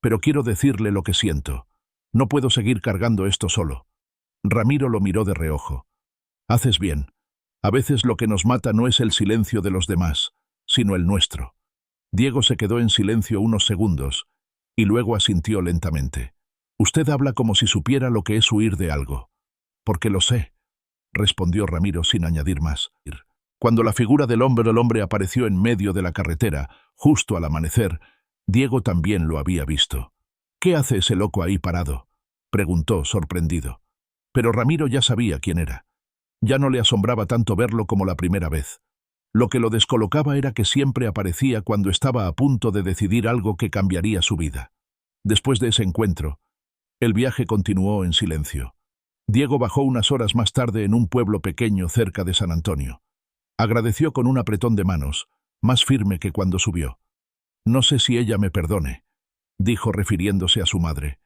Pero quiero decirle lo que siento. No puedo seguir cargando esto solo. Ramiro lo miró de reojo. Haces bien. A veces lo que nos mata no es el silencio de los demás, sino el nuestro. Diego se quedó en silencio unos segundos, y luego asintió lentamente. Usted habla como si supiera lo que es huir de algo. Porque lo sé, respondió Ramiro sin añadir más. Cuando la figura del hombre apareció en medio de la carretera, justo al amanecer, Diego también lo había visto. «¿Qué hace ese loco ahí parado?», preguntó, sorprendido. Pero Ramiro ya sabía quién era. Ya no le asombraba tanto verlo como la primera vez. Lo que lo descolocaba era que siempre aparecía cuando estaba a punto de decidir algo que cambiaría su vida. Después de ese encuentro, el viaje continuó en silencio. Diego bajó unas horas más tarde en un pueblo pequeño cerca de San Antonio. Agradeció con un apretón de manos, más firme que cuando subió. «No sé si ella me perdone», dijo refiriéndose a su madre,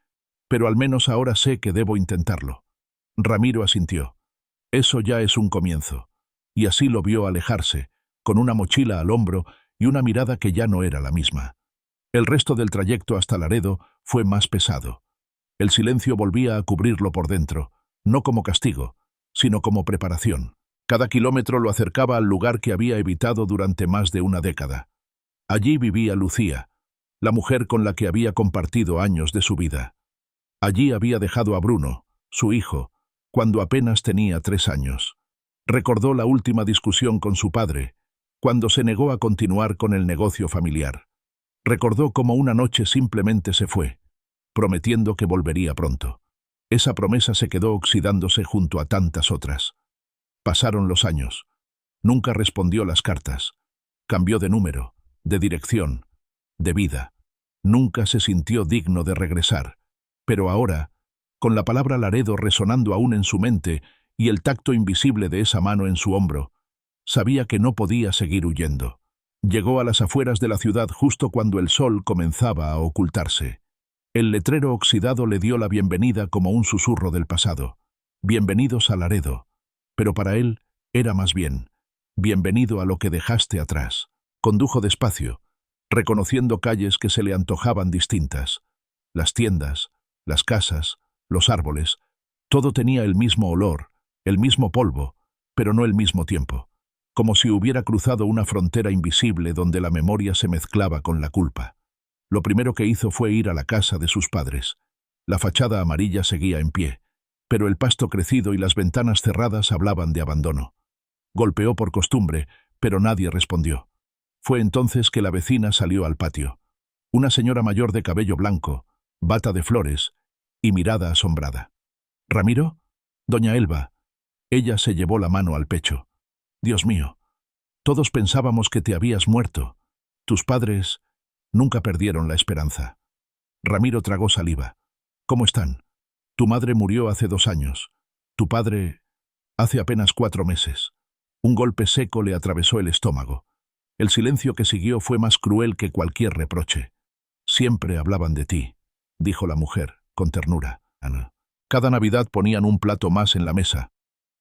«pero al menos ahora sé que debo intentarlo». Ramiro asintió. Eso ya es un comienzo. Y así lo vio alejarse, con una mochila al hombro y una mirada que ya no era la misma. El resto del trayecto hasta Laredo fue más pesado. El silencio volvía a cubrirlo por dentro, no como castigo, sino como preparación. Cada kilómetro lo acercaba al lugar que había evitado durante más de una década. Allí vivía Lucía, la mujer con la que había compartido años de su vida. Allí había dejado a Bruno, su hijo, cuando apenas tenía 3 años. Recordó la última discusión con su padre, cuando se negó a continuar con el negocio familiar. Recordó cómo una noche simplemente se fue, prometiendo que volvería pronto. Esa promesa se quedó oxidándose junto a tantas otras. Pasaron los años. Nunca respondió las cartas. Cambió de número, de dirección, de vida. Nunca se sintió digno de regresar. Pero ahora, con la palabra Laredo resonando aún en su mente y el tacto invisible de esa mano en su hombro, sabía que no podía seguir huyendo. Llegó a las afueras de la ciudad justo cuando el sol comenzaba a ocultarse. El letrero oxidado le dio la bienvenida como un susurro del pasado. «Bienvenidos a Laredo». Pero para él era más bien, «Bienvenido a lo que dejaste atrás». Condujo despacio, reconociendo calles que se le antojaban distintas. Las tiendas, las casas, los árboles, todo tenía el mismo olor, el mismo polvo, pero no el mismo tiempo, como si hubiera cruzado una frontera invisible donde la memoria se mezclaba con la culpa. Lo primero que hizo fue ir a la casa de sus padres. La fachada amarilla seguía en pie, pero el pasto crecido y las ventanas cerradas hablaban de abandono. Golpeó por costumbre, pero nadie respondió. Fue entonces que la vecina salió al patio. Una señora mayor de cabello blanco, bata de flores y mirada asombrada. «¿Ramiro? Doña Elba». Ella se llevó la mano al pecho. «Dios mío, todos pensábamos que te habías muerto. Tus padres nunca perdieron la esperanza». Ramiro tragó saliva. «¿Cómo están? Tu madre murió hace 2 años. Tu padre hace apenas 4 meses». Un golpe seco le atravesó el estómago. El silencio que siguió fue más cruel que cualquier reproche. «Siempre hablaban de ti», dijo la mujer, con ternura. «Ana. Cada Navidad ponían un plato más en la mesa.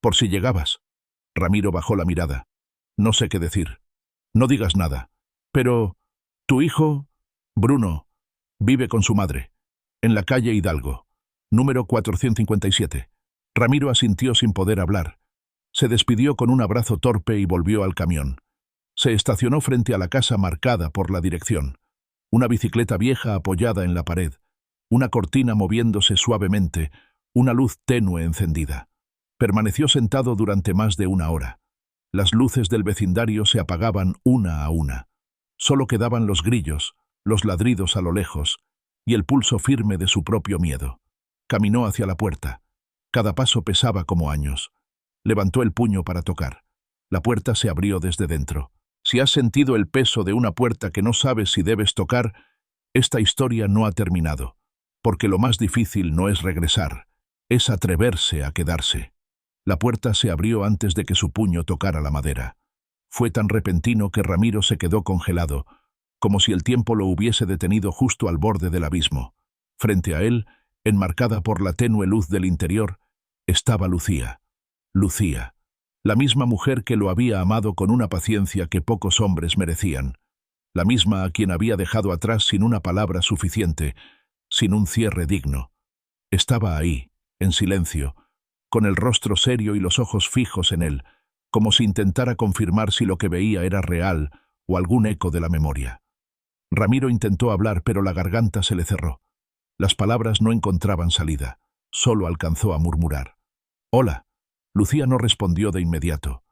Por si llegabas». Ramiro bajó la mirada. «No sé qué decir». «No digas nada. Pero tu hijo, Bruno, vive con su madre, en la calle Hidalgo, número 457. Ramiro asintió sin poder hablar. Se despidió con un abrazo torpe y volvió al camión. Se estacionó frente a la casa marcada por la dirección. Una bicicleta vieja apoyada en la pared, una cortina moviéndose suavemente, una luz tenue encendida. Permaneció sentado durante más de 1 hora. Las luces del vecindario se apagaban una a una. Solo quedaban los grillos, los ladridos a lo lejos, y el pulso firme de su propio miedo. Caminó hacia la puerta. Cada paso pesaba como años. Levantó el puño para tocar. La puerta se abrió desde dentro. Si has sentido el peso de una puerta que no sabes si debes tocar, esta historia no ha terminado, porque lo más difícil no es regresar, es atreverse a quedarse. La puerta se abrió antes de que su puño tocara la madera. Fue tan repentino que Ramiro se quedó congelado, como si el tiempo lo hubiese detenido justo al borde del abismo. Frente a él, enmarcada por la tenue luz del interior, estaba Lucía. Lucía, la misma mujer que lo había amado con una paciencia que pocos hombres merecían. La misma a quien había dejado atrás sin una palabra suficiente, sin un cierre digno. Estaba ahí, en silencio, con el rostro serio y los ojos fijos en él, como si intentara confirmar si lo que veía era real o algún eco de la memoria. Ramiro intentó hablar, pero la garganta se le cerró. Las palabras no encontraban salida, solo alcanzó a murmurar. «Hola». Lucía no respondió de inmediato.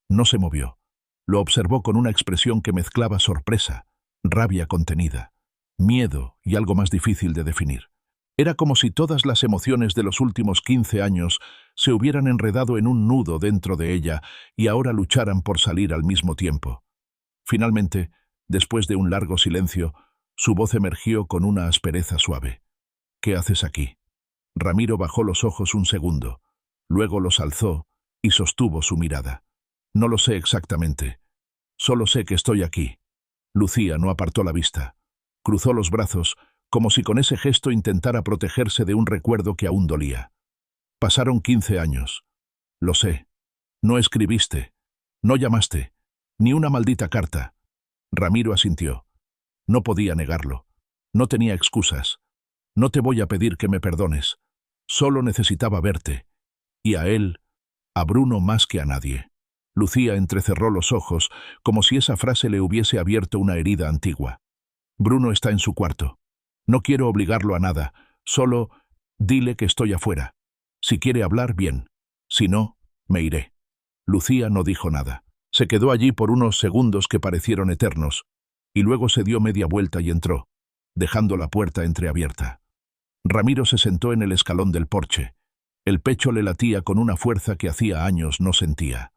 No se movió. Lo observó con una expresión que mezclaba sorpresa, rabia contenida, miedo y algo más difícil de definir. Era como si todas las emociones de los últimos 15 años se hubieran enredado en un nudo dentro de ella y ahora lucharan por salir al mismo tiempo. Finalmente, después de un largo silencio, su voz emergió con una aspereza suave. «¿Qué haces aquí?» Ramiro bajó los ojos un segundo, luego los alzó y sostuvo su mirada. «No lo sé exactamente. Solo sé que estoy aquí». Lucía no apartó la vista. Cruzó los brazos, como si con ese gesto intentara protegerse de un recuerdo que aún dolía. «Pasaron 15 años. Lo sé. No escribiste. No llamaste. Ni una maldita carta». Ramiro asintió. No podía negarlo. No tenía excusas. «No te voy a pedir que me perdones. Solo necesitaba verte. Y a él, a Bruno más que a nadie». Lucía entrecerró los ojos, como si esa frase le hubiese abierto una herida antigua. «Bruno está en su cuarto. No quiero obligarlo a nada. Solo dile que estoy afuera. Si quiere hablar, bien. Si no, me iré». Lucía no dijo nada. Se quedó allí por unos segundos que parecieron eternos, y luego se dio media vuelta y entró, dejando la puerta entreabierta. Ramiro se sentó en el escalón del porche. El pecho le latía con una fuerza que hacía años no sentía.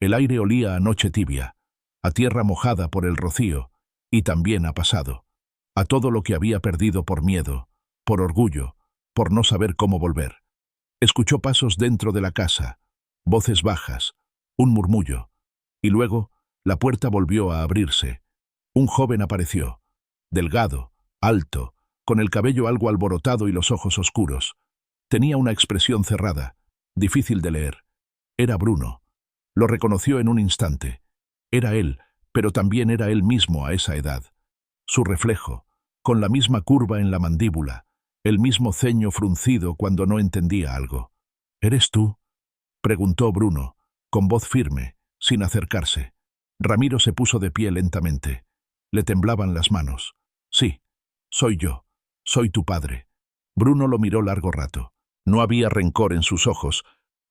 El aire olía a noche tibia, a tierra mojada por el rocío, y también a pasado, a todo lo que había perdido por miedo, por orgullo, por no saber cómo volver. Escuchó pasos dentro de la casa, voces bajas, un murmullo, y luego la puerta volvió a abrirse. Un joven apareció, delgado, alto, con el cabello algo alborotado y los ojos oscuros. Tenía una expresión cerrada, difícil de leer. Era Bruno. Lo reconoció en un instante. Era él, pero también era él mismo a esa edad. Su reflejo, con la misma curva en la mandíbula, el mismo ceño fruncido cuando no entendía algo. «¿Eres tú?», preguntó Bruno, con voz firme, sin acercarse. Ramiro se puso de pie lentamente. Le temblaban las manos. «Sí, soy yo. Soy tu padre». Bruno lo miró largo rato. No había rencor en sus ojos,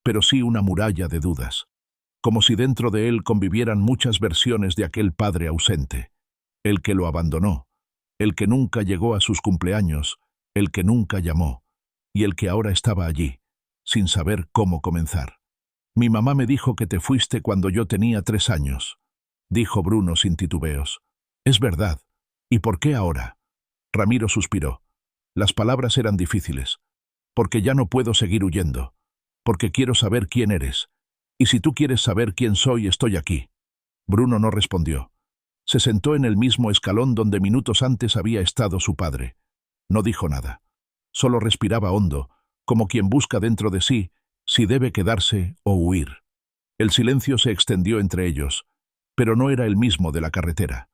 pero sí una muralla de dudas. Como si dentro de él convivieran muchas versiones de aquel padre ausente. El que lo abandonó, el que nunca llegó a sus cumpleaños, el que nunca llamó, y el que ahora estaba allí, sin saber cómo comenzar. «Mi mamá me dijo que te fuiste cuando yo tenía 3 años», dijo Bruno sin titubeos. «Es verdad. ¿Y por qué ahora?». Ramiro suspiró. Las palabras eran difíciles. «Porque ya no puedo seguir huyendo. Porque quiero saber quién eres. Y si tú quieres saber quién soy, estoy aquí». Bruno no respondió. Se sentó en el mismo escalón donde minutos antes había estado su padre. No dijo nada. Solo respiraba hondo, como quien busca dentro de sí si debe quedarse o huir. El silencio se extendió entre ellos, pero no era el mismo de la carretera.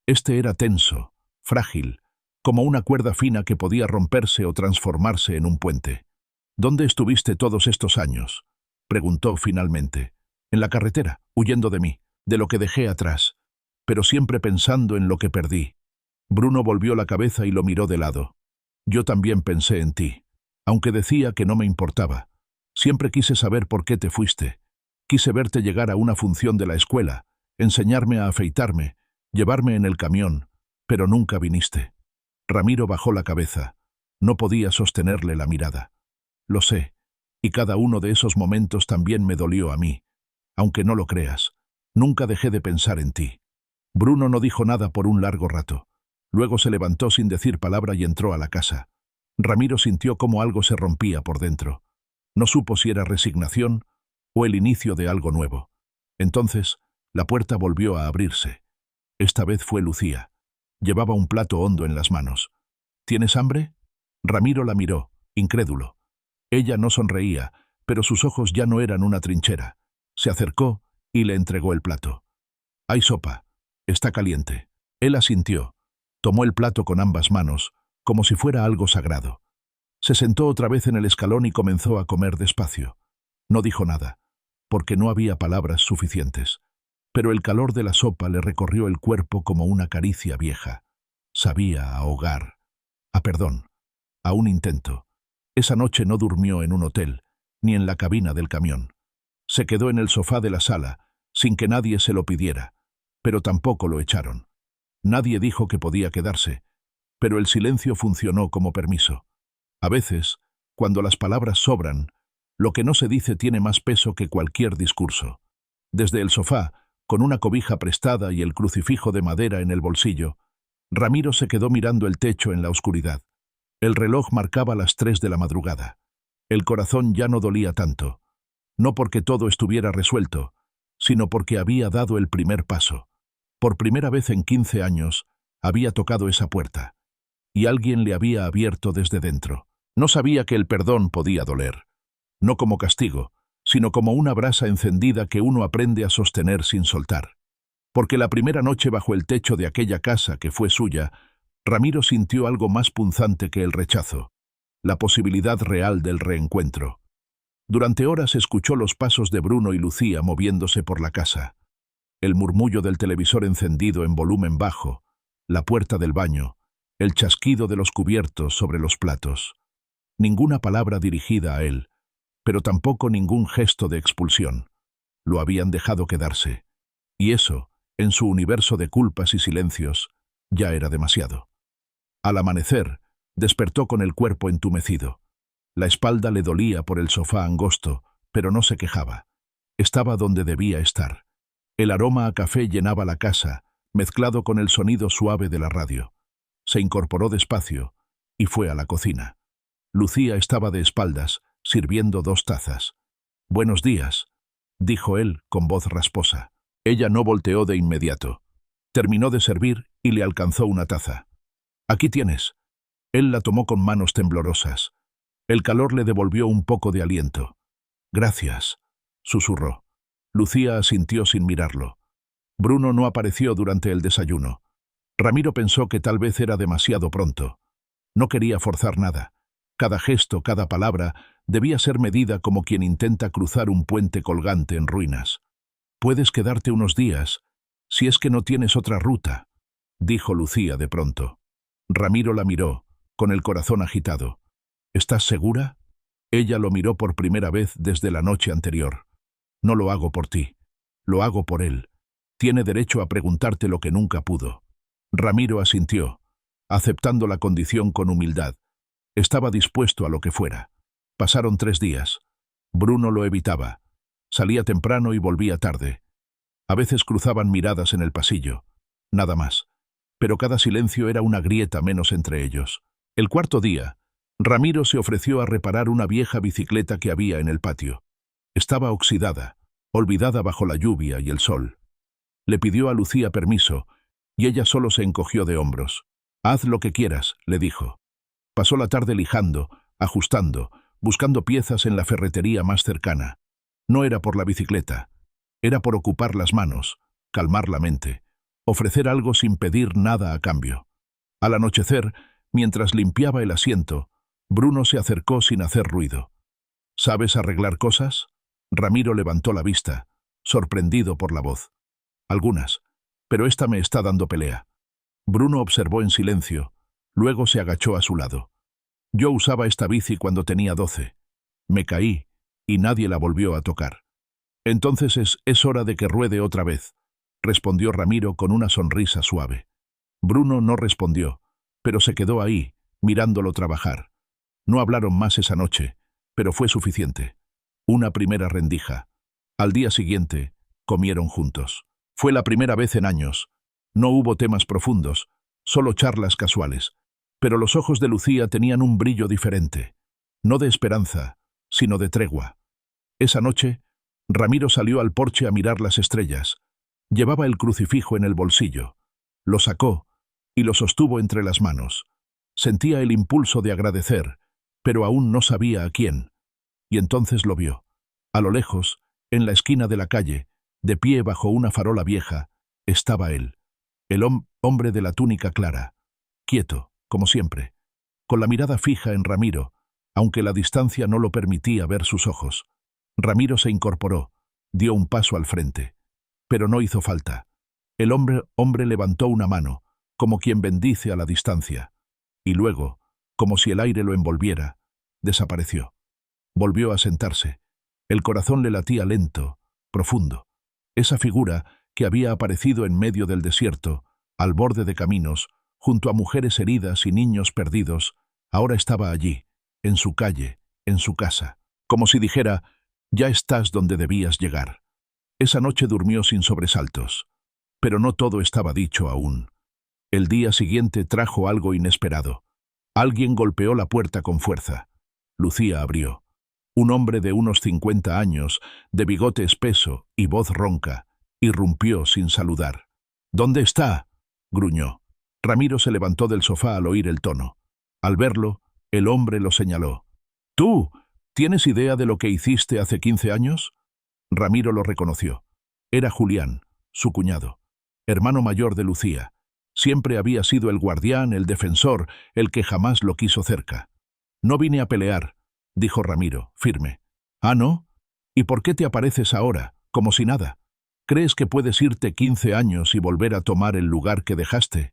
Este era tenso, frágil, como una cuerda fina que podía romperse o transformarse en un puente. «¿Dónde estuviste todos estos años?», preguntó finalmente. «En la carretera, huyendo de mí, de lo que dejé atrás, pero siempre pensando en lo que perdí». Bruno volvió la cabeza y lo miró de lado. «Yo también pensé en ti, aunque decía que no me importaba. Siempre quise saber por qué te fuiste. Quise verte llegar a una función de la escuela, enseñarme a afeitarme, llevarme en el camión, pero nunca viniste». Ramiro bajó la cabeza. No podía sostenerle la mirada. «Lo sé, y cada uno de esos momentos también me dolió a mí. Aunque no lo creas, nunca dejé de pensar en ti». Bruno no dijo nada por un largo rato. Luego se levantó sin decir palabra y entró a la casa. Ramiro sintió cómo algo se rompía por dentro. No supo si era resignación o el inicio de algo nuevo. Entonces, la puerta volvió a abrirse. Esta vez fue Lucía. Llevaba un plato hondo en las manos. «¿Tienes hambre?». Ramiro la miró, incrédulo. Ella no sonreía, pero sus ojos ya no eran una trinchera. Se acercó y le entregó el plato. «Hay sopa. Está caliente». Él asintió. Tomó el plato con ambas manos, como si fuera algo sagrado. Se sentó otra vez en el escalón y comenzó a comer despacio. No dijo nada, porque no había palabras suficientes. Pero el calor de la sopa le recorrió el cuerpo como una caricia vieja. Sabía a hogar, a perdón, a un intento. Esa noche no durmió en un hotel, ni en la cabina del camión. Se quedó en el sofá de la sala, sin que nadie se lo pidiera, pero tampoco lo echaron. Nadie dijo que podía quedarse, pero el silencio funcionó como permiso. A veces, cuando las palabras sobran, lo que no se dice tiene más peso que cualquier discurso. Desde el sofá, con una cobija prestada y el crucifijo de madera en el bolsillo, Ramiro se quedó mirando el techo en la oscuridad. El reloj marcaba las 3 de la madrugada. El corazón ya no dolía tanto, no porque todo estuviera resuelto, sino porque había dado el primer paso. Por primera vez en 15 años, había tocado esa puerta, y alguien le había abierto desde dentro. No sabía que el perdón podía doler, no como castigo, sino como una brasa encendida que uno aprende a sostener sin soltar. Porque la primera noche bajo el techo de aquella casa que fue suya, Ramiro sintió algo más punzante que el rechazo, la posibilidad real del reencuentro. Durante horas escuchó los pasos de Bruno y Lucía moviéndose por la casa, el murmullo del televisor encendido en volumen bajo, la puerta del baño, el chasquido de los cubiertos sobre los platos. Ninguna palabra dirigida a él, pero tampoco ningún gesto de expulsión. Lo habían dejado quedarse. Y eso, en su universo de culpas y silencios, ya era demasiado. Al amanecer, despertó con el cuerpo entumecido. La espalda le dolía por el sofá angosto, pero no se quejaba. Estaba donde debía estar. El aroma a café llenaba la casa, mezclado con el sonido suave de la radio. Se incorporó despacio y fue a la cocina. Lucía estaba de espaldas, sirviendo 2 tazas. «Buenos días», dijo él con voz rasposa. Ella no volteó de inmediato. Terminó de servir y le alcanzó una taza. «Aquí tienes». Él la tomó con manos temblorosas. El calor le devolvió un poco de aliento. «Gracias», susurró. Lucía asintió sin mirarlo. Bruno no apareció durante el desayuno. Ramiro pensó que tal vez era demasiado pronto. No quería forzar nada. Cada gesto, cada palabra, debía ser medida como quien intenta cruzar un puente colgante en ruinas. «Puedes quedarte unos días, si es que no tienes otra ruta», dijo Lucía de pronto. Ramiro la miró, con el corazón agitado. «¿Estás segura?» Ella lo miró por primera vez desde la noche anterior. «No lo hago por ti, lo hago por él. Tiene derecho a preguntarte lo que nunca pudo». Ramiro asintió, aceptando la condición con humildad. Estaba dispuesto a lo que fuera. Pasaron 3 días. Bruno lo evitaba. Salía temprano y volvía tarde. A veces cruzaban miradas en el pasillo. Nada más. Pero cada silencio era una grieta menos entre ellos. El 4.º día, Ramiro se ofreció a reparar una vieja bicicleta que había en el patio. Estaba oxidada, olvidada bajo la lluvia y el sol. Le pidió a Lucía permiso, y ella solo se encogió de hombros. «Haz lo que quieras», le dijo. Pasó la tarde lijando, ajustando, buscando piezas en la ferretería más cercana. No era por la bicicleta, era por ocupar las manos, calmar la mente, ofrecer algo sin pedir nada a cambio. Al anochecer, mientras limpiaba el asiento, Bruno se acercó sin hacer ruido. «¿Sabes arreglar cosas?» Ramiro levantó la vista, sorprendido por la voz. «Algunas, pero esta me está dando pelea». Bruno observó en silencio, luego se agachó a su lado. «Yo usaba esta bici cuando tenía 12. Me caí y nadie la volvió a tocar. Entonces es hora de que ruede otra vez», respondió Ramiro con una sonrisa suave. Bruno no respondió, pero se quedó ahí, mirándolo trabajar. No hablaron más esa noche, pero fue suficiente. Una primera rendija. Al día siguiente, comieron juntos. Fue la primera vez en años. No hubo temas profundos, solo charlas casuales. Pero los ojos de Lucía tenían un brillo diferente. No de esperanza, sino de tregua. Esa noche, Ramiro salió al porche a mirar las estrellas. Llevaba el crucifijo en el bolsillo. Lo sacó y lo sostuvo entre las manos. Sentía el impulso de agradecer, pero aún no sabía a quién. Y entonces lo vio. A lo lejos, en la esquina de la calle, de pie bajo una farola vieja, estaba él. El hombre de la túnica clara, quieto, como siempre, con la mirada fija en Ramiro, aunque la distancia no lo permitía ver sus ojos. Ramiro se incorporó, dio un paso al frente. Pero no hizo falta. El hombre levantó una mano, como quien bendice a la distancia, y luego, como si el aire lo envolviera, desapareció. Volvió a sentarse. El corazón le latía lento, profundo. Esa figura que había aparecido en medio del desierto, al borde de caminos, junto a mujeres heridas y niños perdidos, ahora estaba allí, en su calle, en su casa, como si dijera, ya estás donde debías llegar. Esa noche durmió sin sobresaltos. Pero no todo estaba dicho aún. El día siguiente trajo algo inesperado. Alguien golpeó la puerta con fuerza. Lucía abrió. Un hombre de unos 50 años, de bigote espeso y voz ronca, irrumpió sin saludar. —¿Dónde está? —gruñó. Ramiro se levantó del sofá al oír el tono. Al verlo, el hombre lo señaló. —¿Tú? ¿Tienes idea de lo que hiciste hace 15 años? Ramiro lo reconoció. Era Julián, su cuñado, hermano mayor de Lucía. Siempre había sido el guardián, el defensor, el que jamás lo quiso cerca. —No vine a pelear —dijo Ramiro, firme. —¿Ah, no? ¿Y por qué te apareces ahora, como si nada? ¿Crees que puedes irte 15 años y volver a tomar el lugar que dejaste?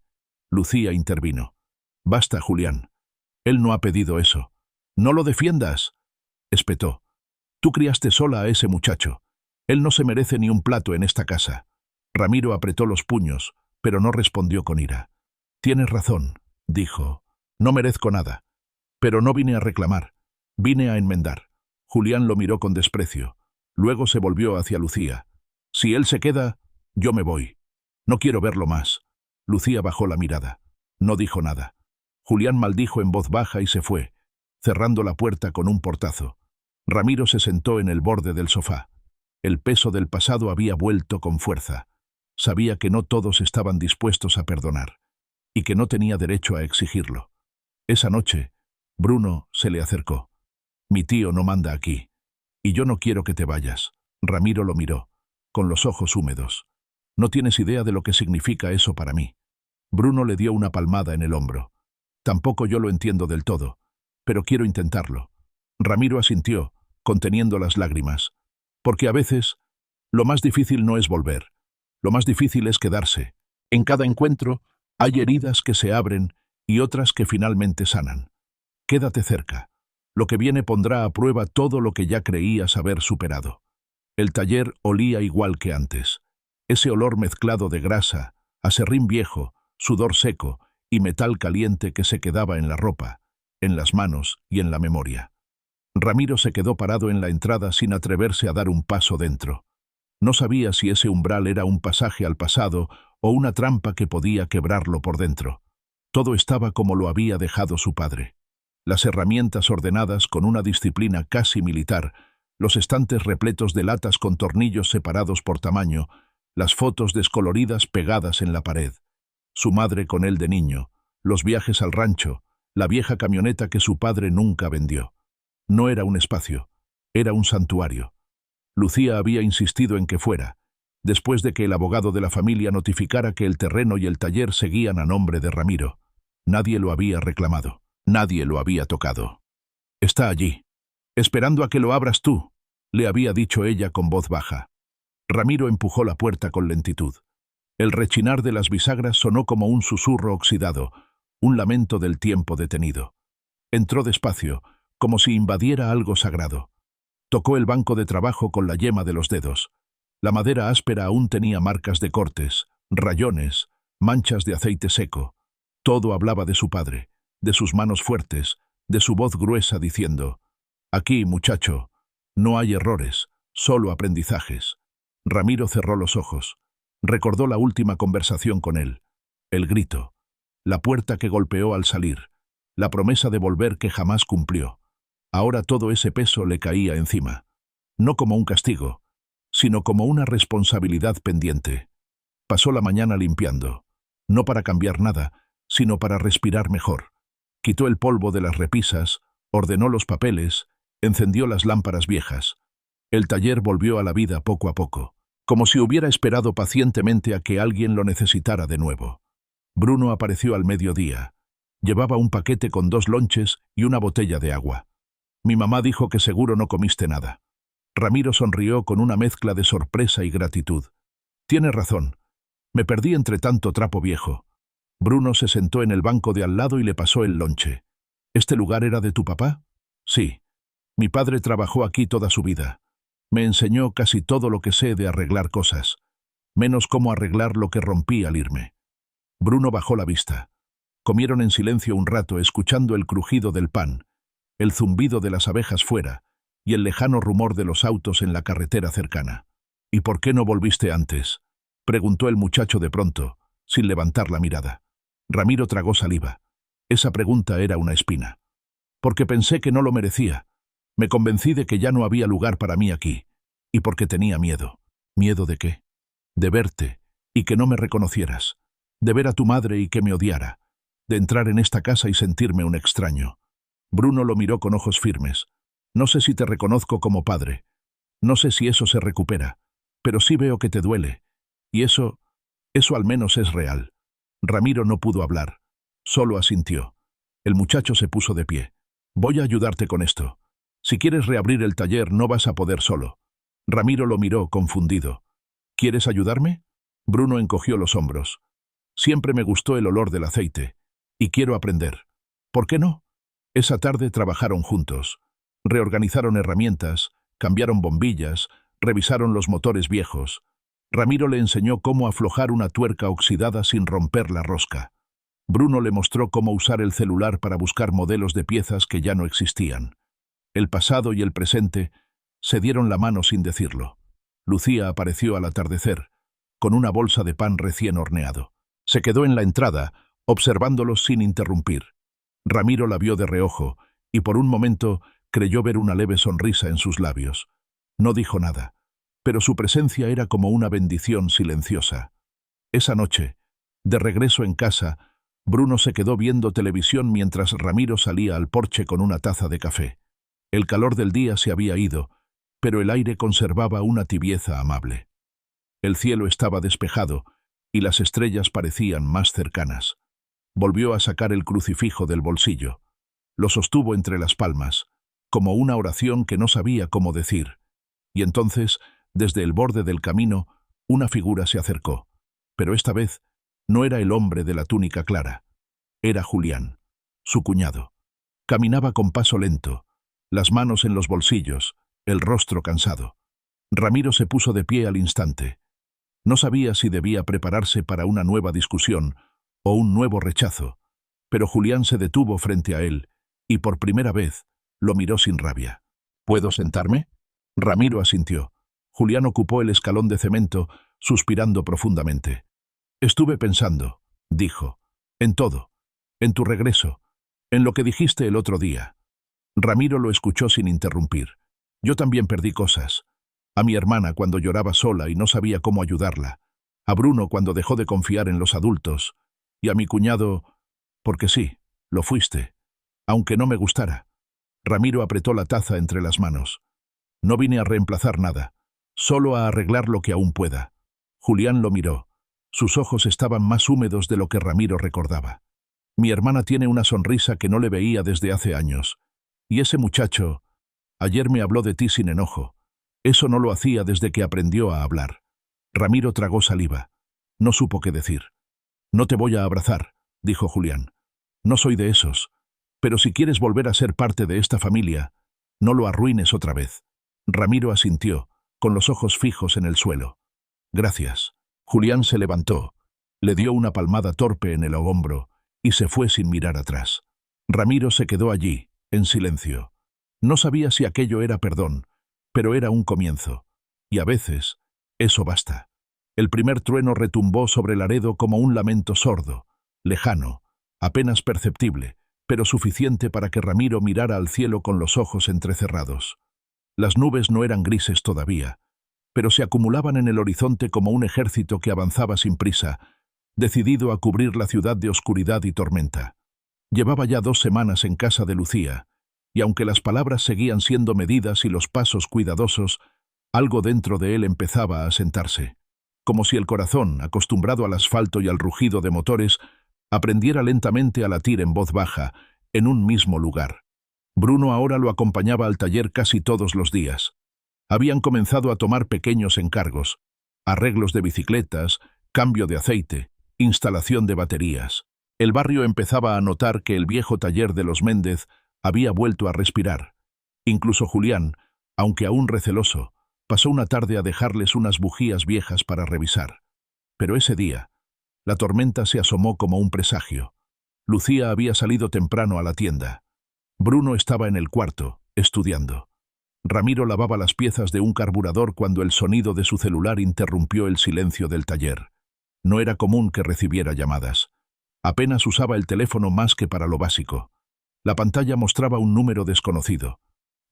Lucía intervino. —Basta, Julián. Él no ha pedido eso. —¡No lo defiendas! —espetó. Tú criaste sola a ese muchacho. Él no se merece ni un plato en esta casa. Ramiro apretó los puños, pero no respondió con ira. —Tienes razón —dijo—. No merezco nada. Pero no vine a reclamar. Vine a enmendar. Julián lo miró con desprecio. Luego se volvió hacia Lucía. Si él se queda, yo me voy. No quiero verlo más. Lucía bajó la mirada. No dijo nada. Julián maldijo en voz baja y se fue, cerrando la puerta con un portazo. Ramiro se sentó en el borde del sofá. El peso del pasado había vuelto con fuerza. Sabía que no todos estaban dispuestos a perdonar, y que no tenía derecho a exigirlo. Esa noche, Bruno se le acercó. Mi tío no manda aquí, y yo no quiero que te vayas. Ramiro lo miró, con los ojos húmedos. No tienes idea de lo que significa eso para mí. Bruno le dio una palmada en el hombro. Tampoco yo lo entiendo del todo, pero quiero intentarlo. Ramiro asintió, conteniendo las lágrimas. Porque a veces, lo más difícil no es volver. Lo más difícil es quedarse. En cada encuentro, hay heridas que se abren y otras que finalmente sanan. Quédate cerca. Lo que viene pondrá a prueba todo lo que ya creías haber superado. El taller olía igual que antes. Ese olor mezclado de grasa, aserrín viejo, sudor seco y metal caliente que se quedaba en la ropa, en las manos y en la memoria. Ramiro se quedó parado en la entrada sin atreverse a dar un paso dentro. No sabía si ese umbral era un pasaje al pasado o una trampa que podía quebrarlo por dentro. Todo estaba como lo había dejado su padre. Las herramientas ordenadas con una disciplina casi militar, los estantes repletos de latas con tornillos separados por tamaño, las fotos descoloridas pegadas en la pared, su madre con él de niño, los viajes al rancho, la vieja camioneta que su padre nunca vendió. No era un espacio, era un santuario. Lucía había insistido en que fuera, después de que el abogado de la familia notificara que el terreno y el taller seguían a nombre de Ramiro. Nadie lo había reclamado, nadie lo había tocado. Está allí, esperando a que lo abras tú, le había dicho ella con voz baja. Ramiro empujó la puerta con lentitud. El rechinar de las bisagras sonó como un susurro oxidado, un lamento del tiempo detenido. Entró despacio, como si invadiera algo sagrado. Tocó el banco de trabajo con la yema de los dedos. La madera áspera aún tenía marcas de cortes, rayones, manchas de aceite seco. Todo hablaba de su padre, de sus manos fuertes, de su voz gruesa diciendo: «Aquí, muchacho, no hay errores, solo aprendizajes». Ramiro cerró los ojos. Recordó la última conversación con él. El grito. La puerta que golpeó al salir. La promesa de volver que jamás cumplió. Ahora todo ese peso le caía encima. No como un castigo, sino como una responsabilidad pendiente. Pasó la mañana limpiando. No para cambiar nada, sino para respirar mejor. Quitó el polvo de las repisas, ordenó los papeles, encendió las lámparas viejas. El taller volvió a la vida poco a poco, como si hubiera esperado pacientemente a que alguien lo necesitara de nuevo. Bruno apareció al mediodía. Llevaba un paquete con 2 lonches y una botella de agua. Mi mamá dijo que seguro no comiste nada. Ramiro sonrió con una mezcla de sorpresa y gratitud. Tienes razón. Me perdí entre tanto trapo viejo. Bruno se sentó en el banco de al lado y le pasó el lonche. ¿Este lugar era de tu papá? Sí. Mi padre trabajó aquí toda su vida. Me enseñó casi todo lo que sé de arreglar cosas, menos cómo arreglar lo que rompí al irme. Bruno bajó la vista. Comieron en silencio un rato, escuchando el crujido del pan, el zumbido de las abejas fuera y el lejano rumor de los autos en la carretera cercana. «¿Y por qué no volviste antes?», preguntó el muchacho de pronto, sin levantar la mirada. Ramiro tragó saliva. Esa pregunta era una espina. «Porque pensé que no lo merecía. Me convencí de que ya no había lugar para mí aquí. Y porque tenía miedo». «¿Miedo de qué?». «De verte, y que no me reconocieras. De ver a tu madre y que me odiara. De entrar en esta casa y sentirme un extraño». Bruno lo miró con ojos firmes. «No sé si te reconozco como padre. No sé si eso se recupera. Pero sí veo que te duele. Y eso al menos es real». Ramiro no pudo hablar. Solo asintió. El muchacho se puso de pie. «Voy a ayudarte con esto. Si quieres reabrir el taller no vas a poder solo». Ramiro lo miró, confundido. «¿Quieres ayudarme?». Bruno encogió los hombros. «Siempre me gustó el olor del aceite. Y quiero aprender». «¿Por qué no?». Esa tarde trabajaron juntos. Reorganizaron herramientas, cambiaron bombillas, revisaron los motores viejos. Ramiro le enseñó cómo aflojar una tuerca oxidada sin romper la rosca. Bruno le mostró cómo usar el celular para buscar modelos de piezas que ya no existían. El pasado y el presente se dieron la mano sin decirlo. Lucía apareció al atardecer, con una bolsa de pan recién horneado. Se quedó en la entrada, observándolos sin interrumpir. Ramiro la vio de reojo, y por un momento creyó ver una leve sonrisa en sus labios. No dijo nada, pero su presencia era como una bendición silenciosa. Esa noche, de regreso en casa, Bruno se quedó viendo televisión mientras Ramiro salía al porche con una taza de café. El calor del día se había ido, pero el aire conservaba una tibieza amable. El cielo estaba despejado y las estrellas parecían más cercanas. Volvió a sacar el crucifijo del bolsillo. Lo sostuvo entre las palmas, como una oración que no sabía cómo decir. Y entonces, desde el borde del camino, una figura se acercó. Pero esta vez no era el hombre de la túnica clara. Era Julián, su cuñado. Caminaba con paso lento, las manos en los bolsillos, el rostro cansado. Ramiro se puso de pie al instante. No sabía si debía prepararse para una nueva discusión o un nuevo rechazo, pero Julián se detuvo frente a él y por primera vez lo miró sin rabia. «¿Puedo sentarme?». Ramiro asintió. Julián ocupó el escalón de cemento, suspirando profundamente. «Estuve pensando», dijo, «en todo, en tu regreso, en lo que dijiste el otro día». Ramiro lo escuchó sin interrumpir. «Yo también perdí cosas. A mi hermana cuando lloraba sola y no sabía cómo ayudarla. A Bruno cuando dejó de confiar en los adultos. Y a mi cuñado, porque sí, lo fuiste, aunque no me gustara». Ramiro apretó la taza entre las manos. «No vine a reemplazar nada, solo a arreglar lo que aún pueda». Julián lo miró. Sus ojos estaban más húmedos de lo que Ramiro recordaba. «Mi hermana tiene una sonrisa que no le veía desde hace años. Y ese muchacho, ayer me habló de ti sin enojo. Eso no lo hacía desde que aprendió a hablar». Ramiro tragó saliva. No supo qué decir. «No te voy a abrazar», dijo Julián. «No soy de esos. Pero si quieres volver a ser parte de esta familia, no lo arruines otra vez». Ramiro asintió, con los ojos fijos en el suelo. «Gracias». Julián se levantó, le dio una palmada torpe en el hombro y se fue sin mirar atrás. Ramiro se quedó allí, en silencio. No sabía si aquello era perdón, pero era un comienzo. Y a veces, eso basta. El primer trueno retumbó sobre Laredo como un lamento sordo, lejano, apenas perceptible, pero suficiente para que Ramiro mirara al cielo con los ojos entrecerrados. Las nubes no eran grises todavía, pero se acumulaban en el horizonte como un ejército que avanzaba sin prisa, decidido a cubrir la ciudad de oscuridad y tormenta. Llevaba ya 2 semanas en casa de Lucía, y aunque las palabras seguían siendo medidas y los pasos cuidadosos, algo dentro de él empezaba a sentarse, como si el corazón, acostumbrado al asfalto y al rugido de motores, aprendiera lentamente a latir en voz baja, en un mismo lugar. Bruno ahora lo acompañaba al taller casi todos los días. Habían comenzado a tomar pequeños encargos, arreglos de bicicletas, cambio de aceite, instalación de baterías. El barrio empezaba a notar que el viejo taller de los Méndez había vuelto a respirar. Incluso Julián, aunque aún receloso, Pasó una tarde a dejarles unas bujías viejas para revisar. Pero ese día, la tormenta se asomó como un presagio. Lucía había salido temprano a la tienda. Bruno estaba en el cuarto, estudiando. Ramiro lavaba las piezas de un carburador cuando el sonido de su celular interrumpió el silencio del taller. No era común que recibiera llamadas. Apenas usaba el teléfono más que para lo básico. La pantalla mostraba un número desconocido.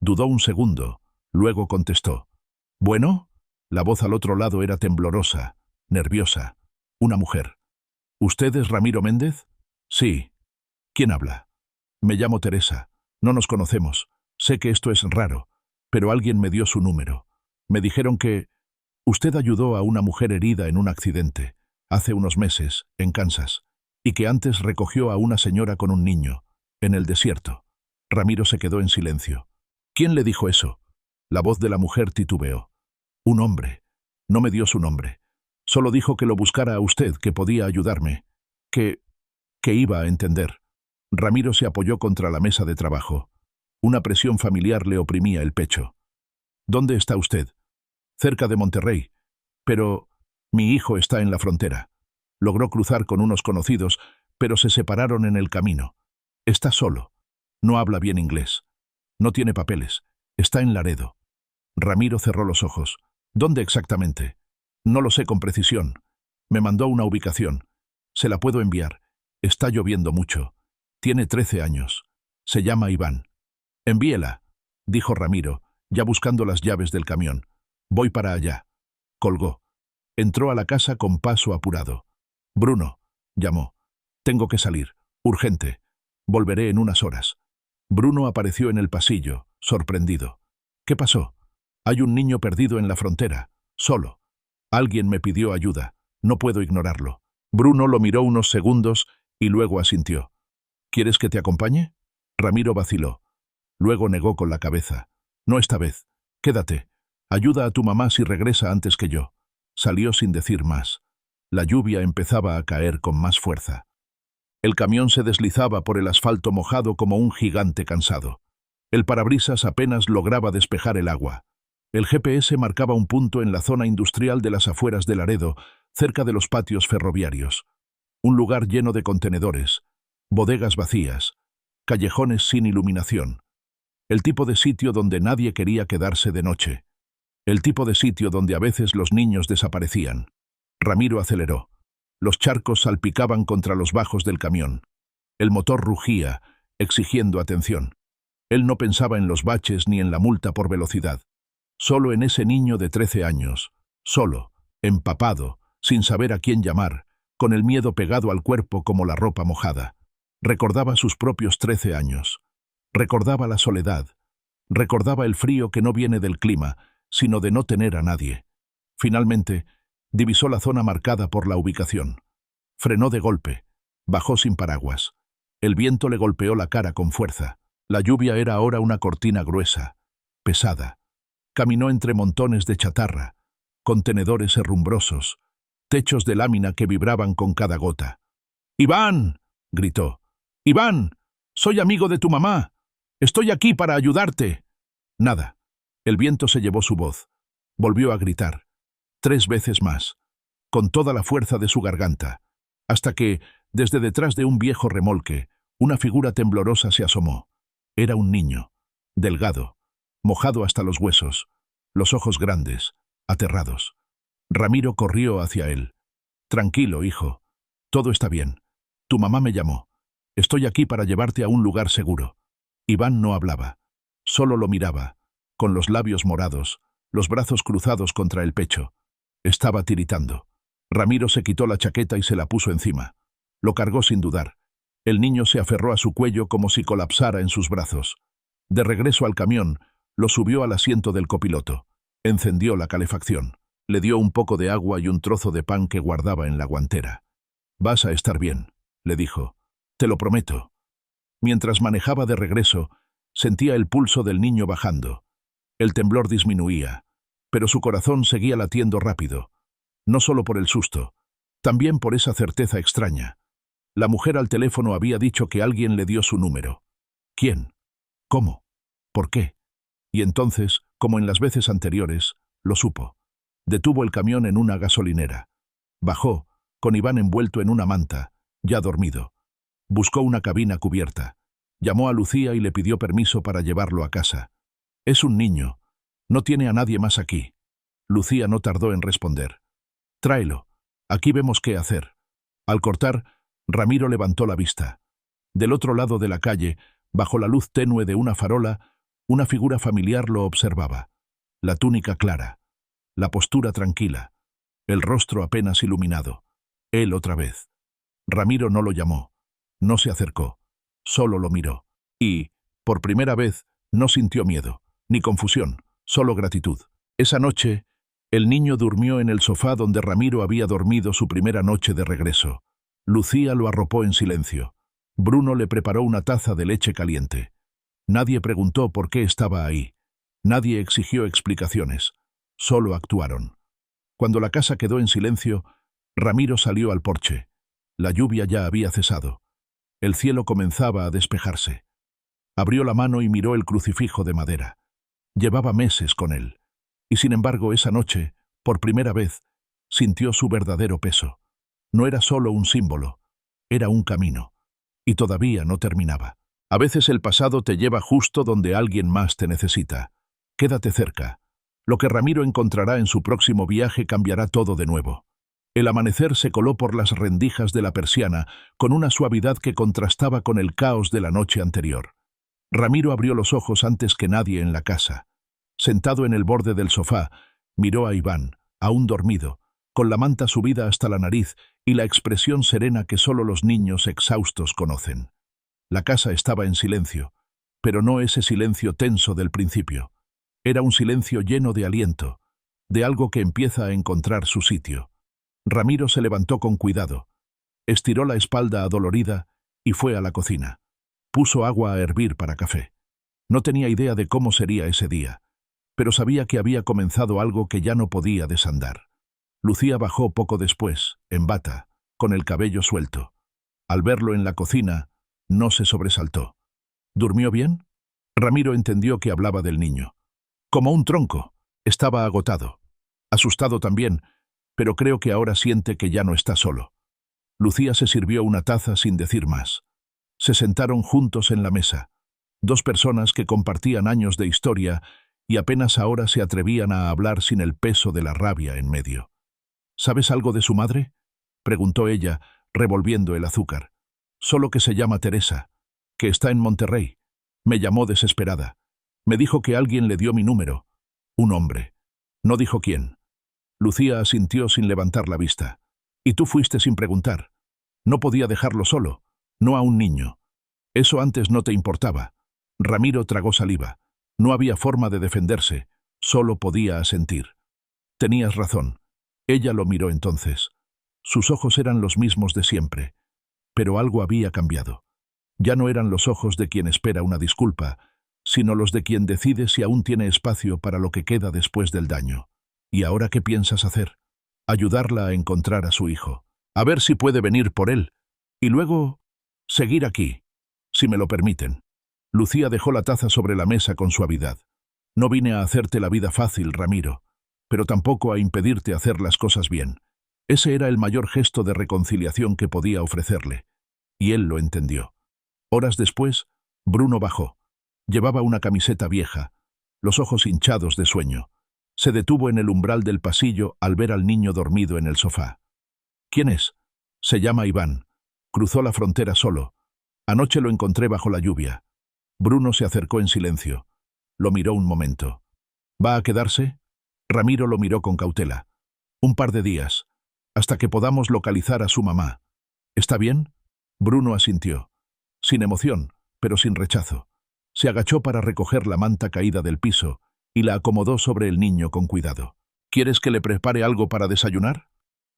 Dudó un segundo, luego contestó. ¿Bueno? La voz al otro lado era temblorosa, nerviosa. Una mujer. ¿Usted es Ramiro Méndez? Sí. ¿Quién habla? Me llamo Teresa. No nos conocemos. Sé que esto es raro, pero alguien me dio su número. Me dijeron que usted ayudó a una mujer herida en un accidente, hace unos meses, en Kansas, y que antes recogió a una señora con un niño, en el desierto. Ramiro se quedó en silencio. ¿Quién le dijo eso? La voz de la mujer titubeó. Un hombre. No me dio su nombre. Solo dijo que lo buscara a usted, que podía ayudarme. Que iba a entender. Ramiro se apoyó contra la mesa de trabajo. Una presión familiar le oprimía el pecho. ¿Dónde está usted? Cerca de Monterrey. Pero mi hijo está en la frontera. Logró cruzar con unos conocidos, pero se separaron en el camino. Está solo. No habla bien inglés. No tiene papeles. Está en Laredo. Ramiro cerró los ojos. ¿Dónde exactamente? No lo sé con precisión. Me mandó una ubicación. Se la puedo enviar. Está lloviendo mucho. Tiene 13 años. Se llama Iván. Envíela, dijo Ramiro, ya buscando las llaves del camión. Voy para allá. Colgó. Entró a la casa con paso apurado. Bruno, llamó. Tengo que salir. Urgente. Volveré en unas horas. Bruno apareció en el pasillo, sorprendido. ¿Qué pasó? Hay un niño perdido en la frontera, solo. Alguien me pidió ayuda. No puedo ignorarlo. Bruno lo miró unos segundos y luego asintió. ¿Quieres que te acompañe? Ramiro vaciló. Luego negó con la cabeza. No esta vez. Quédate. Ayuda a tu mamá si regresa antes que yo. Salió sin decir más. La lluvia empezaba a caer con más fuerza. El camión se deslizaba por el asfalto mojado como un gigante cansado. El parabrisas apenas lograba despejar el agua. El GPS marcaba un punto en la zona industrial de las afueras de Laredo, cerca de los patios ferroviarios. Un lugar lleno de contenedores, bodegas vacías, callejones sin iluminación. El tipo de sitio donde nadie quería quedarse de noche. El tipo de sitio donde a veces los niños desaparecían. Ramiro aceleró. Los charcos salpicaban contra los bajos del camión. El motor rugía, exigiendo atención. Él no pensaba en los baches ni en la multa por velocidad. Solo en ese niño de 13 años, solo, empapado, sin saber a quién llamar, con el miedo pegado al cuerpo como la ropa mojada. Recordaba sus propios 13 años. Recordaba la soledad. Recordaba el frío que no viene del clima, sino de no tener a nadie. Finalmente, divisó la zona marcada por la ubicación. Frenó de golpe. Bajó sin paraguas. El viento le golpeó la cara con fuerza. La lluvia era ahora una cortina gruesa, pesada. Caminó entre montones de chatarra, contenedores herrumbrosos, techos de lámina que vibraban con cada gota. «¡Iván!», gritó. «¡Iván! Soy amigo de tu mamá. Estoy aquí para ayudarte». Nada. El viento se llevó su voz. Volvió a gritar. 3 veces más, con toda la fuerza de su garganta, hasta que, desde detrás de un viejo remolque, una figura temblorosa se asomó. Era un niño, delgado, mojado hasta los huesos, los ojos grandes, aterrados. Ramiro corrió hacia él. «Tranquilo, hijo. Todo está bien. Tu mamá me llamó. Estoy aquí para llevarte a un lugar seguro». Iván no hablaba. Solo lo miraba, con los labios morados, los brazos cruzados contra el pecho. Estaba tiritando. Ramiro se quitó la chaqueta y se la puso encima. Lo cargó sin dudar. El niño se aferró a su cuello como si colapsara en sus brazos. De regreso al camión, lo subió al asiento del copiloto. Encendió la calefacción. Le dio un poco de agua y un trozo de pan que guardaba en la guantera. «Vas a estar bien», le dijo. «Te lo prometo». Mientras manejaba de regreso, sentía el pulso del niño bajando. El temblor disminuía, pero su corazón seguía latiendo rápido. No solo por el susto, también por esa certeza extraña. La mujer al teléfono había dicho que alguien le dio su número. ¿Quién? ¿Cómo? ¿Por qué? Y entonces, como en las veces anteriores, Lo supo. Detuvo el camión en una gasolinera. Bajó, con Iván envuelto en una manta, ya dormido. Buscó una cabina cubierta. Llamó a Lucía y le pidió permiso para llevarlo a casa. Es un niño. No tiene a nadie más aquí. Lucía no tardó en responder. Tráelo. Aquí vemos qué hacer. Al cortar, Ramiro levantó la vista. Del otro lado de la calle, bajo la luz tenue de una farola, una figura familiar lo observaba. La túnica clara, la postura tranquila, el rostro apenas iluminado. Él otra vez. Ramiro no lo llamó, no se acercó, solo lo miró. Y, por primera vez, no sintió miedo, ni confusión, solo gratitud. Esa noche, el niño durmió en el sofá donde Ramiro había dormido su primera noche de regreso. Lucía lo arropó en silencio. Bruno le preparó una taza de leche caliente. Nadie preguntó por qué estaba ahí. Nadie exigió explicaciones. Solo actuaron. Cuando la casa quedó en silencio, Ramiro salió al porche. La lluvia ya había cesado. El cielo comenzaba a despejarse. Abrió la mano y miró el crucifijo de madera. Llevaba meses con él. Y sin embargo, esa noche, por primera vez, sintió su verdadero peso. No era solo un símbolo, era un camino. Y todavía no terminaba. A veces el pasado te lleva justo donde alguien más te necesita. Quédate cerca. Lo que Ramiro encontrará en su próximo viaje cambiará todo de nuevo. El amanecer se coló por las rendijas de la persiana con una suavidad que contrastaba con el caos de la noche anterior. Ramiro abrió los ojos antes que nadie en la casa. Sentado en el borde del sofá, miró a Iván, aún dormido, con la manta subida hasta la nariz y la expresión serena que solo los niños exhaustos conocen. La casa estaba en silencio, pero no ese silencio tenso del principio. Era un silencio lleno de aliento, de algo que empieza a encontrar su sitio. Ramiro se levantó con cuidado, estiró la espalda adolorida y fue a la cocina. Puso agua a hervir para café. No tenía idea de cómo sería ese día, pero sabía que había comenzado algo que ya no podía desandar. Lucía bajó poco después, en bata, con el cabello suelto. Al verlo en la cocina, no se sobresaltó. ¿Durmió bien? Ramiro entendió que hablaba del niño. Como un tronco. Estaba agotado. Asustado también, pero creo que ahora siente que ya no está solo. Lucía se sirvió una taza sin decir más. Se sentaron juntos en la mesa. Dos personas que compartían años de historia y apenas ahora se atrevían a hablar sin el peso de la rabia en medio. ¿Sabes algo de su madre?, preguntó ella, revolviendo el azúcar. Solo que se llama Teresa, que está en Monterrey. Me llamó desesperada. Me dijo que alguien le dio mi número. Un hombre. No dijo quién. Lucía asintió sin levantar la vista. Y tú fuiste sin preguntar. No podía dejarlo solo, no a un niño. Eso antes no te importaba. Ramiro tragó saliva. No había forma de defenderse, solo podía asentir. Tenías razón. Ella lo miró entonces. Sus ojos eran los mismos de siempre, pero algo había cambiado. Ya no eran los ojos de quien espera una disculpa, sino los de quien decide si aún tiene espacio para lo que queda después del daño. ¿Y ahora qué piensas hacer? Ayudarla a encontrar a su hijo. A ver si puede venir por él. Y luego, seguir aquí, si me lo permiten. Lucía dejó la taza sobre la mesa con suavidad. No vine a hacerte la vida fácil, Ramiro, pero tampoco a impedirte hacer las cosas bien. Ese era el mayor gesto de reconciliación que podía ofrecerle. Y él lo entendió. Horas después, Bruno bajó. Llevaba una camiseta vieja, los ojos hinchados de sueño. Se detuvo en el umbral del pasillo al ver al niño dormido en el sofá. ¿Quién es? Se llama Iván. Cruzó la frontera solo. Anoche lo encontré bajo la lluvia. Bruno se acercó en silencio. Lo miró un momento. ¿Va a quedarse? Ramiro lo miró con cautela. Un par de días, hasta que podamos localizar a su mamá. ¿Está bien? Bruno asintió. Sin emoción, pero sin rechazo. Se agachó para recoger la manta caída del piso y la acomodó sobre el niño con cuidado. ¿Quieres que le prepare algo para desayunar?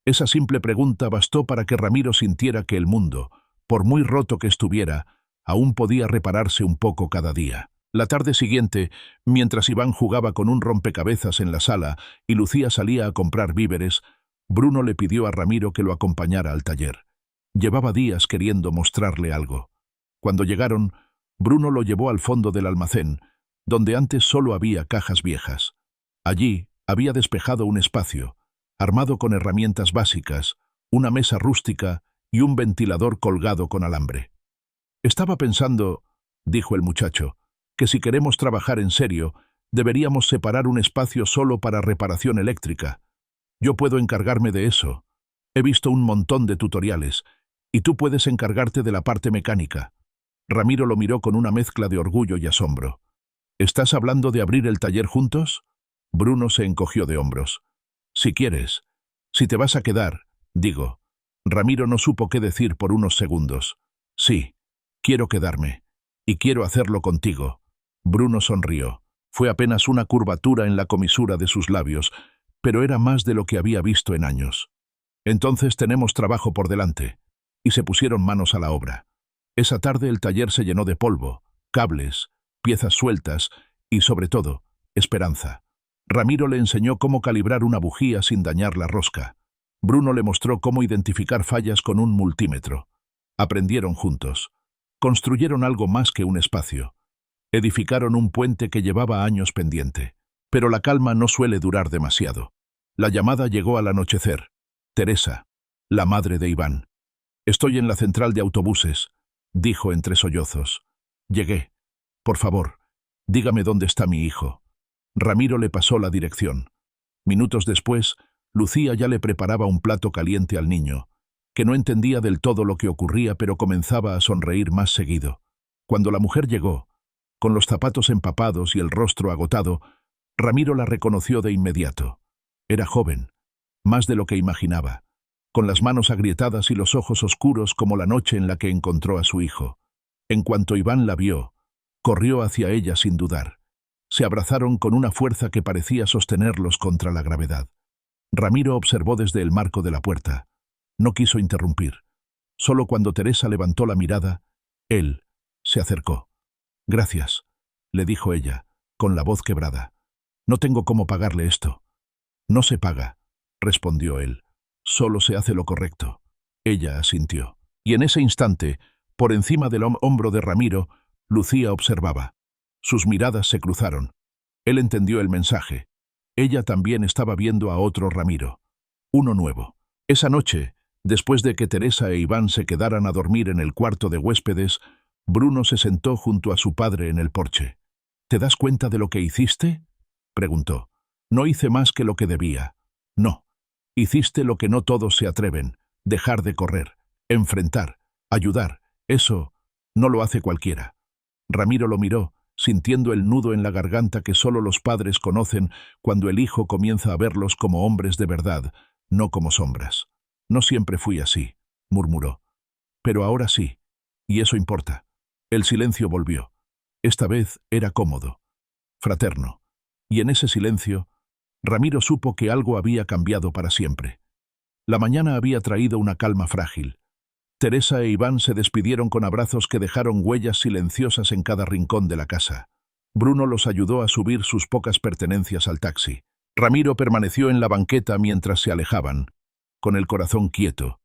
Esa simple pregunta bastó para que Ramiro sintiera que el mundo, por muy roto que estuviera, aún podía repararse un poco cada día. La tarde siguiente, mientras Iván jugaba con un rompecabezas en la sala y Lucía salía a comprar víveres, Bruno le pidió a Ramiro que lo acompañara al taller. Llevaba días queriendo mostrarle algo. Cuando llegaron, Bruno lo llevó al fondo del almacén, donde antes solo había cajas viejas. Allí, Había despejado un espacio, armado con herramientas básicas, una mesa rústica y un ventilador colgado con alambre. «Estaba pensando», dijo el muchacho, «que si queremos trabajar en serio, deberíamos separar un espacio solo para reparación eléctrica. Yo puedo encargarme de eso. He visto un montón de tutoriales, y tú puedes encargarte de la parte mecánica». Ramiro lo miró con una mezcla de orgullo y asombro. «¿Estás hablando de abrir el taller juntos?» Bruno se encogió de hombros. «Si quieres. Si te vas a quedar, digo». Ramiro no supo qué decir por unos segundos. «Sí, quiero quedarme. Y quiero hacerlo contigo». Bruno sonrió. Fue apenas una curvatura en la comisura de sus labios, pero era más de lo que había visto en años. «Entonces tenemos trabajo por delante». Y se pusieron manos a la obra. Esa tarde el taller se llenó de polvo, cables, piezas sueltas y, sobre todo, esperanza. Ramiro le enseñó cómo calibrar una bujía sin dañar la rosca. Bruno le mostró cómo identificar fallas con un multímetro. Aprendieron juntos. Construyeron algo más que un espacio. Edificaron un puente que llevaba años pendiente. Pero la calma no suele durar demasiado. La llamada llegó al anochecer. Teresa, la madre de Iván. «Estoy en la central de autobuses», dijo entre sollozos. «Llegué. Por favor, dígame dónde está mi hijo». Ramiro le pasó la dirección. Minutos después, Lucía ya le preparaba un plato caliente al niño, que no entendía del todo lo que ocurría, pero comenzaba a sonreír más seguido. Cuando la mujer llegó, con los zapatos empapados y el rostro agotado, Ramiro la reconoció de inmediato. Era joven, más de lo que imaginaba, con las manos agrietadas y los ojos oscuros como la noche en la que encontró a su hijo. En cuanto Iván la vio, corrió hacia ella sin dudar. Se abrazaron con una fuerza que parecía sostenerlos contra la gravedad. Ramiro observó desde el marco de la puerta. No quiso interrumpir. Solo cuando Teresa levantó la mirada, él se acercó. «Gracias», le dijo ella, con la voz quebrada. «No tengo cómo pagarle esto». «No se paga», respondió él. «Solo se hace lo correcto». Ella asintió. Y en ese instante, por encima del hombro de Ramiro, Lucía observaba. Sus miradas se cruzaron. Él entendió el mensaje. Ella también estaba viendo a otro Ramiro. Uno nuevo. Esa noche, después de que Teresa e Iván se quedaran a dormir en el cuarto de huéspedes, Bruno se sentó junto a su padre en el porche. «¿Te das cuenta de lo que hiciste?», preguntó. «No hice más que lo que debía». «No. Hiciste lo que no todos se atreven. Dejar de correr. Enfrentar. Ayudar. Eso no lo hace cualquiera». Ramiro lo miró, sintiendo el nudo en la garganta que solo los padres conocen cuando el hijo comienza a verlos como hombres de verdad, no como sombras. «No siempre fui así», murmuró. «Pero ahora sí, y eso importa». El silencio volvió. Esta vez era cómodo, fraterno. Y en ese silencio, Ramiro supo que algo había cambiado para siempre. La mañana había traído una calma frágil. Teresa e Iván se despidieron con abrazos que dejaron huellas silenciosas en cada rincón de la casa. Bruno los ayudó a subir sus pocas pertenencias al taxi. Ramiro permaneció en la banqueta mientras se alejaban, con el corazón quieto,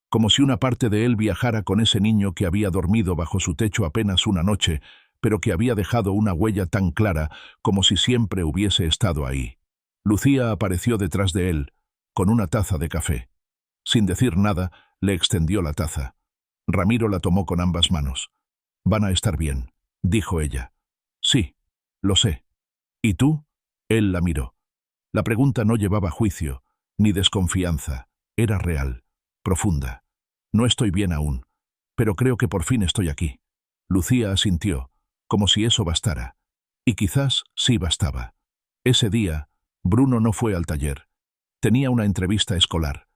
como si una parte de él viajara con ese niño que había dormido bajo su techo apenas una noche, pero que había dejado una huella tan clara como si siempre hubiese estado ahí. Lucía apareció detrás de él, con una taza de café. Sin decir nada, le extendió la taza. Ramiro la tomó con ambas manos. «Van a estar bien», dijo ella. «Sí, lo sé». «¿Y tú?». Él la miró. La pregunta no llevaba juicio, ni desconfianza. Era real, profunda. «No estoy bien aún, pero creo que por fin estoy aquí». Lucía asintió, como si eso bastara. Y quizás sí bastaba. Ese día, Bruno no fue al taller. Tenía una entrevista escolar.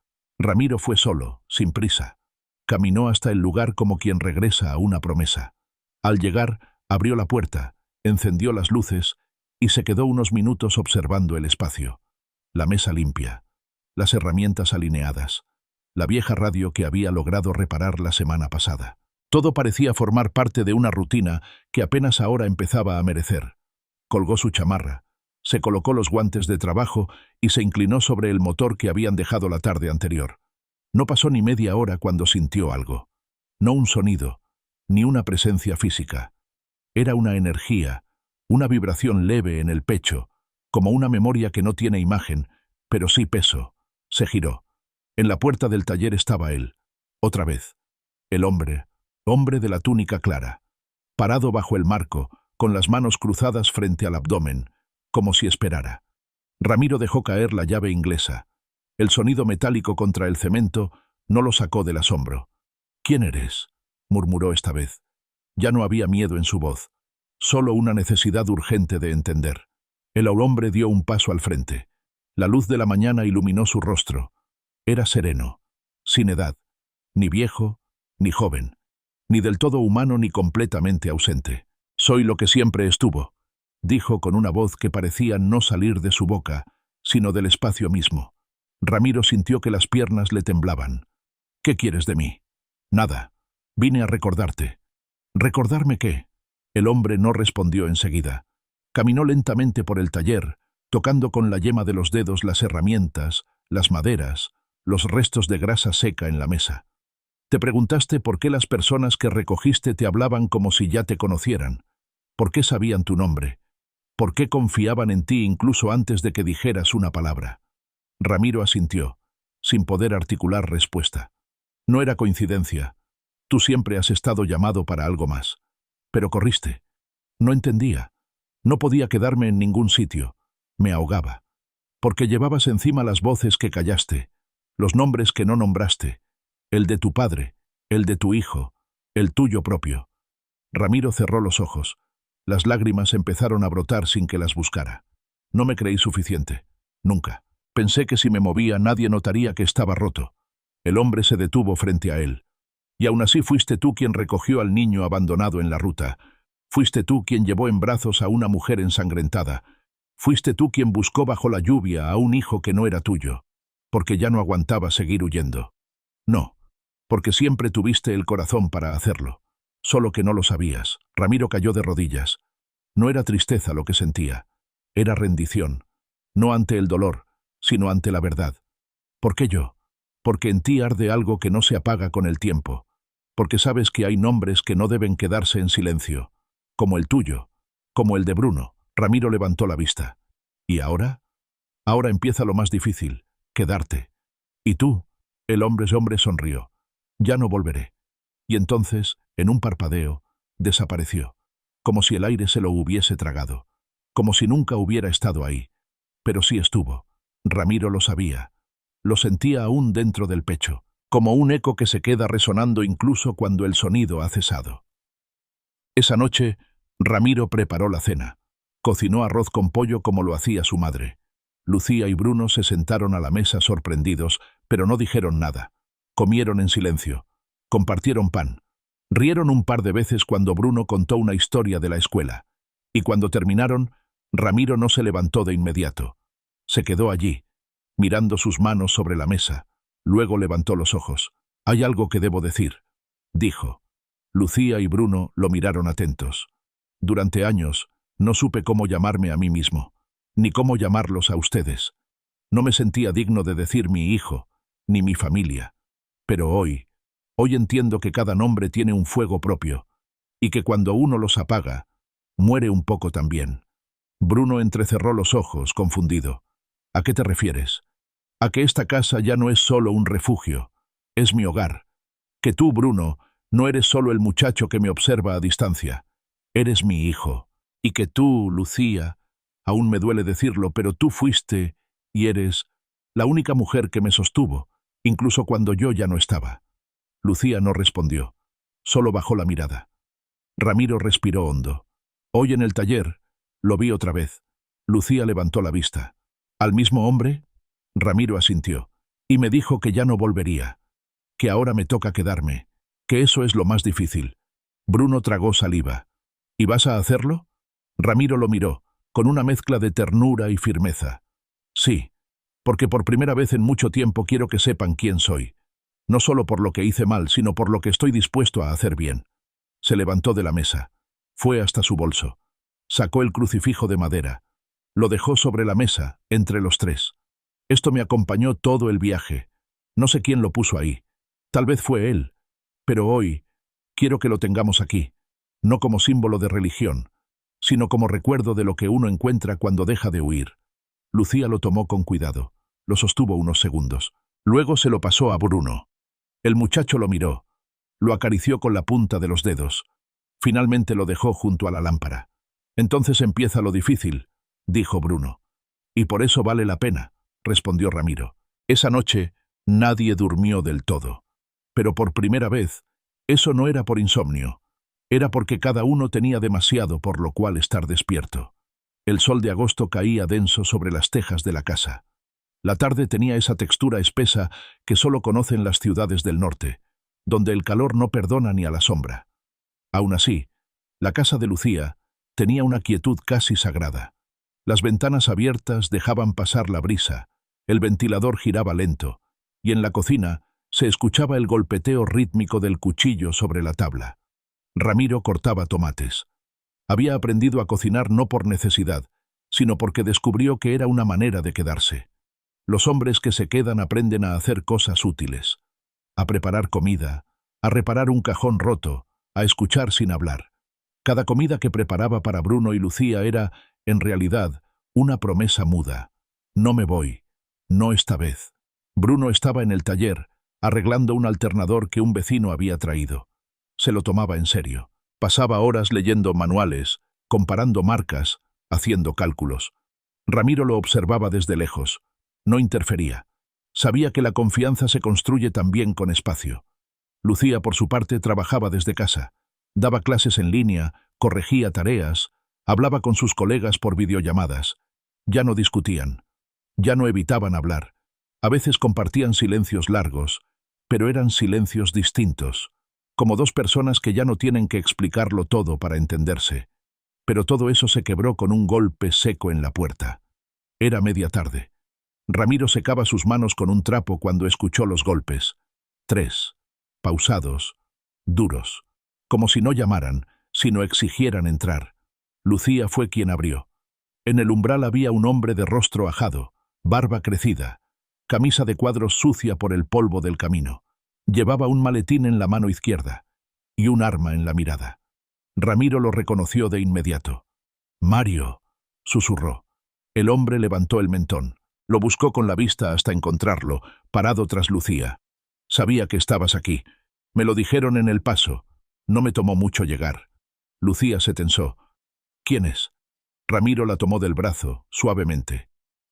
Ramiro fue solo, sin prisa. Caminó hasta el lugar como quien regresa a una promesa. Al llegar, abrió la puerta, encendió las luces y se quedó unos minutos observando el espacio. La mesa limpia, las herramientas alineadas, la vieja radio que había logrado reparar la semana pasada. Todo parecía formar parte de una rutina que apenas ahora empezaba a merecer. Colgó su chamarra, se colocó los guantes de trabajo y se inclinó sobre el motor que habían dejado la tarde anterior. No pasó ni media hora cuando sintió algo. No un sonido, ni una presencia física. Era una energía, una vibración leve en el pecho, como una memoria que no tiene imagen, pero sí peso. Se giró. En la puerta del taller estaba él. Otra vez. El hombre de la túnica clara, parado bajo el marco, con las manos cruzadas frente al abdomen, como si esperara. Ramiro dejó caer la llave inglesa. El sonido metálico contra el cemento no lo sacó del asombro. «¿Quién eres?», murmuró esta vez. Ya no había miedo en su voz, solo una necesidad urgente de entender. El hombre dio un paso al frente. La luz de la mañana iluminó su rostro. Era sereno, sin edad, ni viejo, ni joven, ni del todo humano ni completamente ausente. «Soy lo que siempre estuvo», dijo con una voz que parecía no salir de su boca, sino del espacio mismo. Ramiro sintió que las piernas le temblaban. «¿Qué quieres de mí?». «Nada. Vine a recordarte». «¿Recordarme qué?». El hombre no respondió enseguida. Caminó lentamente por el taller, tocando con la yema de los dedos las herramientas, las maderas, los restos de grasa seca en la mesa. «Te preguntaste por qué las personas que recogiste te hablaban como si ya te conocieran. ¿Por qué sabían tu nombre? ¿Por qué confiaban en ti incluso antes de que dijeras una palabra?». Ramiro asintió, sin poder articular respuesta. «No era coincidencia. Tú siempre has estado llamado para algo más. Pero corriste. No entendía. No podía quedarme en ningún sitio. Me ahogaba. Porque llevabas encima las voces que callaste, los nombres que no nombraste, el de tu padre, el de tu hijo, el tuyo propio». Ramiro cerró los ojos. Las lágrimas empezaron a brotar sin que las buscara. «No me creí suficiente. Nunca. Pensé que si me movía nadie notaría que estaba roto». El hombre se detuvo frente a él. «Y aún así fuiste tú quien recogió al niño abandonado en la ruta. Fuiste tú quien llevó en brazos a una mujer ensangrentada. Fuiste tú quien buscó bajo la lluvia a un hijo que no era tuyo, porque ya no aguantaba seguir huyendo. No, porque siempre tuviste el corazón para hacerlo. Solo que no lo sabías». Ramiro cayó de rodillas. No era tristeza lo que sentía. Era rendición. No ante el dolor, sino ante la verdad. «¿Por qué yo?». «Porque en ti arde algo que no se apaga con el tiempo. Porque sabes que hay nombres que no deben quedarse en silencio. Como el tuyo. Como el de Bruno». Ramiro levantó la vista. «¿Y ahora?». «Ahora empieza lo más difícil. Quedarte». «¿Y tú?». El hombre sonrió. «Ya no volveré». Y entonces, en un parpadeo, desapareció. Como si el aire se lo hubiese tragado. Como si nunca hubiera estado ahí. Pero sí estuvo. Ramiro lo sabía. Lo sentía aún dentro del pecho, como un eco que se queda resonando incluso cuando el sonido ha cesado. Esa noche, Ramiro preparó la cena. Cocinó arroz con pollo como lo hacía su madre. Lucía y Bruno se sentaron a la mesa sorprendidos, pero no dijeron nada. Comieron en silencio. Compartieron pan. Rieron un par de veces cuando Bruno contó una historia de la escuela. Y cuando terminaron, Ramiro no se levantó de inmediato. Se quedó allí, mirando sus manos sobre la mesa. Luego levantó los ojos. «Hay algo que debo decir», dijo. Lucía y Bruno lo miraron atentos. «Durante años no supe cómo llamarme a mí mismo, ni cómo llamarlos a ustedes. No me sentía digno de decir mi hijo, ni mi familia. Pero hoy entiendo que cada nombre tiene un fuego propio, y que cuando uno los apaga, muere un poco también». Bruno entrecerró los ojos, confundido. «¿A qué te refieres?». «A que esta casa ya no es solo un refugio, es mi hogar. Que tú, Bruno, no eres solo el muchacho que me observa a distancia. Eres mi hijo. Y que tú, Lucía, aún me duele decirlo, pero tú fuiste, y eres, la única mujer que me sostuvo, incluso cuando yo ya no estaba». Lucía no respondió, solo bajó la mirada. Ramiro respiró hondo. «Hoy en el taller, lo vi otra vez». Lucía levantó la vista. «¿Al mismo hombre?». Ramiro asintió. «Y me dijo que ya no volvería. Que ahora me toca quedarme. Que eso es lo más difícil». Bruno tragó saliva. «¿Y vas a hacerlo?». Ramiro lo miró, con una mezcla de ternura y firmeza. «Sí, porque por primera vez en mucho tiempo quiero que sepan quién soy. No solo por lo que hice mal, sino por lo que estoy dispuesto a hacer bien». Se levantó de la mesa. Fue hasta su bolso. Sacó el crucifijo de madera. Lo dejó sobre la mesa, entre los tres. «Esto me acompañó todo el viaje. No sé quién lo puso ahí. Tal vez fue él. Pero hoy quiero que lo tengamos aquí. No como símbolo de religión, sino como recuerdo de lo que uno encuentra cuando deja de huir. Lucía lo tomó con cuidado, lo sostuvo unos segundos. Luego se lo pasó a Bruno. El muchacho lo miró, lo acarició con la punta de los dedos. Finalmente lo dejó junto a la lámpara. «Entonces empieza lo difícil», dijo Bruno. «Y por eso vale la pena», respondió Ramiro. Esa noche nadie durmió del todo. Pero por primera vez, eso no era por insomnio. Era porque cada uno tenía demasiado por lo cual estar despierto. El sol de agosto caía denso sobre las tejas de la casa. La tarde tenía esa textura espesa que solo conocen las ciudades del norte, donde el calor no perdona ni a la sombra. Aún así, la casa de Lucía tenía una quietud casi sagrada. Las ventanas abiertas dejaban pasar la brisa, el ventilador giraba lento, y en la cocina se escuchaba el golpeteo rítmico del cuchillo sobre la tabla. Ramiro cortaba tomates. Había aprendido a cocinar no por necesidad, sino porque descubrió que era una manera de quedarse. Los hombres que se quedan aprenden a hacer cosas útiles, a preparar comida, a reparar un cajón roto, a escuchar sin hablar. Cada comida que preparaba para Bruno y Lucía era, en realidad, una promesa muda. No me voy, no esta vez. Bruno estaba en el taller, arreglando un alternador que un vecino había traído. Se lo tomaba en serio. Pasaba horas leyendo manuales, comparando marcas, haciendo cálculos. Ramiro lo observaba desde lejos. No interfería. Sabía que la confianza se construye también con espacio. Lucía, por su parte, trabajaba desde casa. Daba clases en línea, corregía tareas, hablaba con sus colegas por videollamadas. Ya no discutían. Ya no evitaban hablar. A veces compartían silencios largos, pero eran silencios distintos, como dos personas que ya no tienen que explicarlo todo para entenderse. Pero todo eso se quebró con un golpe seco en la puerta. Era media tarde. Ramiro secaba sus manos con un trapo cuando escuchó los golpes. 3, pausados, duros, como si no llamaran, sino exigieran entrar. Lucía fue quien abrió. En el umbral había un hombre de rostro ajado, barba crecida, camisa de cuadros sucia por el polvo del camino. Llevaba un maletín en la mano izquierda y un arma en la mirada. Ramiro lo reconoció de inmediato. «Mario», susurró. El hombre levantó el mentón. Lo buscó con la vista hasta encontrarlo, parado tras Lucía. «Sabía que estabas aquí. Me lo dijeron en el paso. No me tomó mucho llegar». Lucía se tensó. «¿Quién es?» Ramiro la tomó del brazo, suavemente.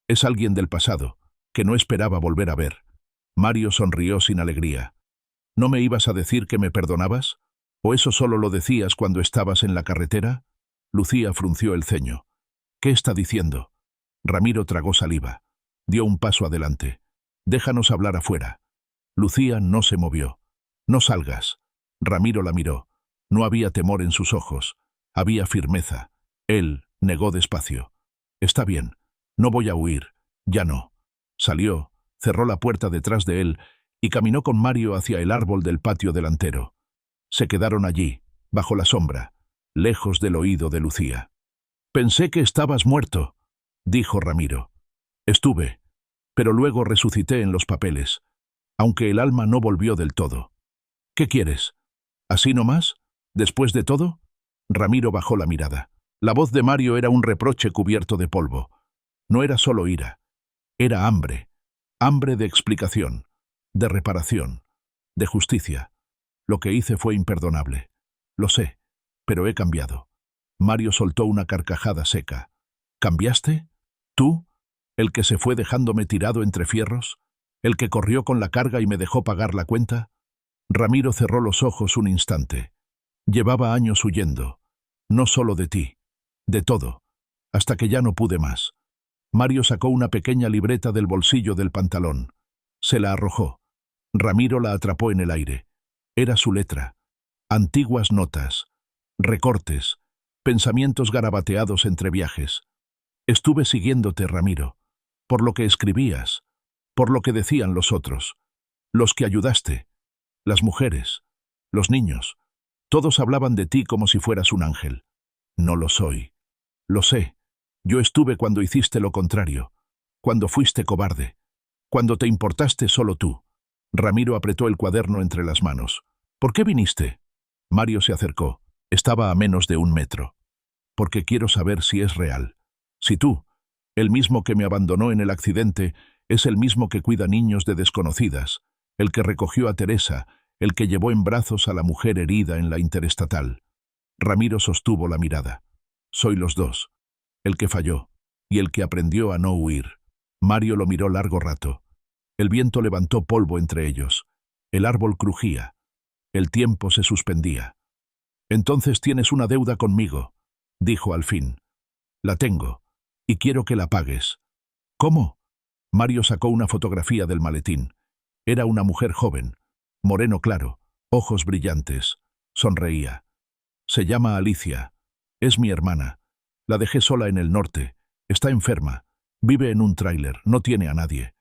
«Es alguien del pasado, que no esperaba volver a ver». Mario sonrió sin alegría. «¿No me ibas a decir que me perdonabas? ¿O eso solo lo decías cuando estabas en la carretera?» Lucía frunció el ceño. «¿Qué está diciendo?» Ramiro tragó saliva. Dio un paso adelante. «Déjanos hablar afuera». Lucía no se movió. «No salgas». Ramiro la miró. No había temor en sus ojos. Había firmeza. Él negó despacio. «Está bien. No voy a huir. Ya no». Salió, cerró la puerta detrás de él y caminó con Mario hacia el árbol del patio delantero. Se quedaron allí, bajo la sombra, lejos del oído de Lucía. «Pensé que estabas muerto», dijo Ramiro. «Estuve, pero luego resucité en los papeles, aunque el alma no volvió del todo». «¿Qué quieres? ¿Así nomás? ¿Después de todo?» Ramiro bajó la mirada. La voz de Mario era un reproche cubierto de polvo. No era solo ira. Era hambre. Hambre de explicación, de reparación, de justicia. «Lo que hice fue imperdonable. Lo sé, pero he cambiado». Mario soltó una carcajada seca. «¿Cambiaste? ¿Tú? ¿El que se fue dejándome tirado entre fierros? ¿El que corrió con la carga y me dejó pagar la cuenta?» Ramiro cerró los ojos un instante. Llevaba años huyendo. No solo de ti, de todo, hasta que ya no pude más. Mario sacó una pequeña libreta del bolsillo del pantalón. Se la arrojó. Ramiro la atrapó en el aire. Era su letra. Antiguas notas, recortes, pensamientos garabateados entre viajes. «Estuve siguiéndote, Ramiro, por lo que escribías, por lo que decían los otros, los que ayudaste, las mujeres, los niños. Todos hablaban de ti como si fueras un ángel. No lo soy. Lo sé. Yo estuve cuando hiciste lo contrario, cuando fuiste cobarde, cuando te importaste solo tú». Ramiro apretó el cuaderno entre las manos. «¿Por qué viniste?» Mario se acercó. Estaba a menos de 1 metro. porque quiero saber si es real. Si tú, el mismo que me abandonó en el accidente, es el mismo que cuida niños de desconocidas, el que recogió a Teresa, el que llevó en brazos a la mujer herida en la interestatal. Ramiro sostuvo la mirada. Soy los dos, el que falló y el que aprendió a no huir. Mario lo miró largo rato. El viento levantó polvo entre ellos. El árbol crujía. El tiempo se suspendía. Entonces tienes una deuda conmigo, dijo al fin. La tengo, y quiero que la pagues. ¿Cómo? Mario sacó una fotografía del maletín. Era una mujer joven, moreno claro, ojos brillantes. Sonreía. Se llama Alicia. Es mi hermana. La dejé sola en el norte. Está enferma. Vive en un tráiler. No tiene a nadie.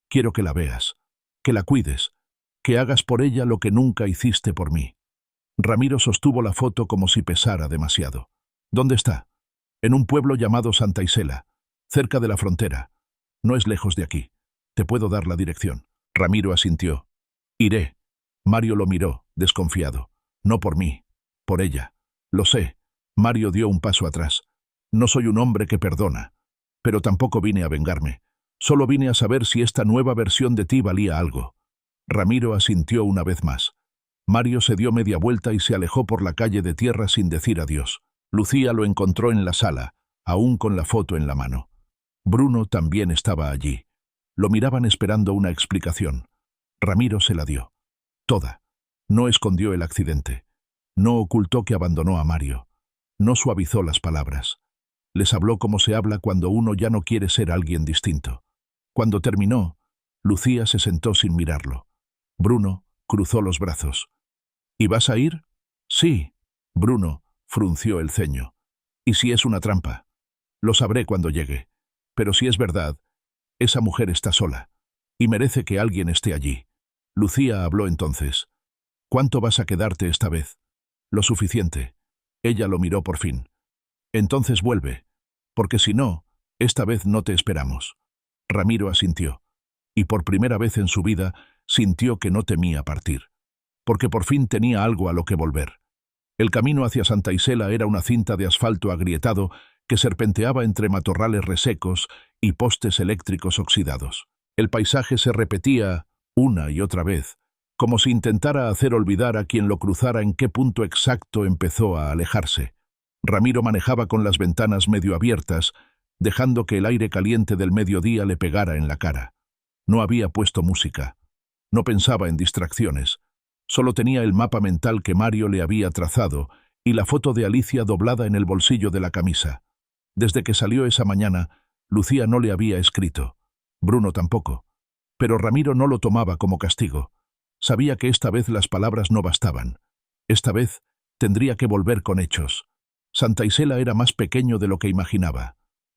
Quiero que la veas. Que la cuides. Que hagas por ella lo que nunca hiciste por mí. Ramiro sostuvo la foto como si pesara demasiado. ¿Dónde está? En un pueblo llamado Santa Isela, cerca de la frontera. No es lejos de aquí. Te puedo dar la dirección. Ramiro asintió. Iré. Mario lo miró, desconfiado. No por mí, por ella. Lo sé. Mario dio un paso atrás. No soy un hombre que perdona. Pero tampoco vine a vengarme. Solo vine a saber si esta nueva versión de ti valía algo. Ramiro asintió una vez más. Mario se dio media vuelta y se alejó por la calle de tierra sin decir adiós. Lucía lo encontró en la sala, aún con la foto en la mano. Bruno también estaba allí. Lo miraban esperando una explicación. Ramiro se la dio. Toda. No escondió el accidente. No ocultó que abandonó a Mario. No suavizó las palabras. Les habló como se habla cuando uno ya no quiere ser alguien distinto. Cuando terminó, Lucía se sentó sin mirarlo. Bruno cruzó los brazos. ¿Y vas a ir? Sí. Bruno frunció el ceño. ¿Y si es una trampa? Lo sabré cuando llegue. Pero si es verdad, esa mujer está sola. Y merece que alguien esté allí. Lucía habló entonces. ¿Cuánto vas a quedarte esta vez? Lo suficiente. Ella lo miró por fin. Entonces vuelve. Porque si no, esta vez no te esperamos. Ramiro asintió. Y por primera vez en su vida sintió que no temía partir. Porque por fin tenía algo a lo que volver. El camino hacia Santa Isela era una cinta de asfalto agrietado que serpenteaba entre matorrales resecos y postes eléctricos oxidados. El paisaje se repetía una y otra vez, como si intentara hacer olvidar a quien lo cruzara en qué punto exacto empezó a alejarse. Ramiro manejaba con las ventanas medio abiertas, dejando que el aire caliente del mediodía le pegara en la cara. No había puesto música. No pensaba en distracciones. Solo tenía el mapa mental que Mario le había trazado y la foto de Alicia doblada en el bolsillo de la camisa. Desde que salió esa mañana, Lucía no le había escrito. Bruno tampoco. Pero Ramiro no lo tomaba como castigo. Sabía que esta vez las palabras no bastaban. Esta vez tendría que volver con hechos. Santa Isela era más pequeño de lo que imaginaba.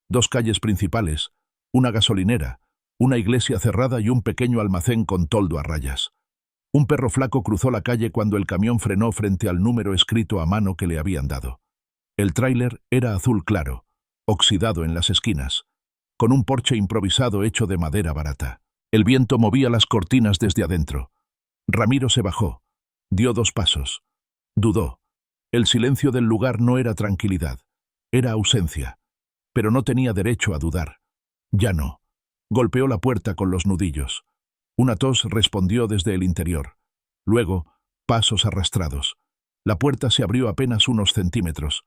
2 calles principales, una gasolinera, una iglesia cerrada y un pequeño almacén con toldo a rayas. Un perro flaco cruzó la calle cuando el camión frenó frente al número escrito a mano que le habían dado. El tráiler era azul claro, oxidado en las esquinas, con un porche improvisado hecho de madera barata. El viento movía las cortinas desde adentro. Ramiro se bajó. Dio 2 pasos. Dudó. El silencio del lugar no era tranquilidad. Era ausencia. Pero no tenía derecho a dudar. Ya no. Golpeó la puerta con los nudillos. Una tos respondió desde el interior. Luego, pasos arrastrados. La puerta se abrió apenas unos centímetros.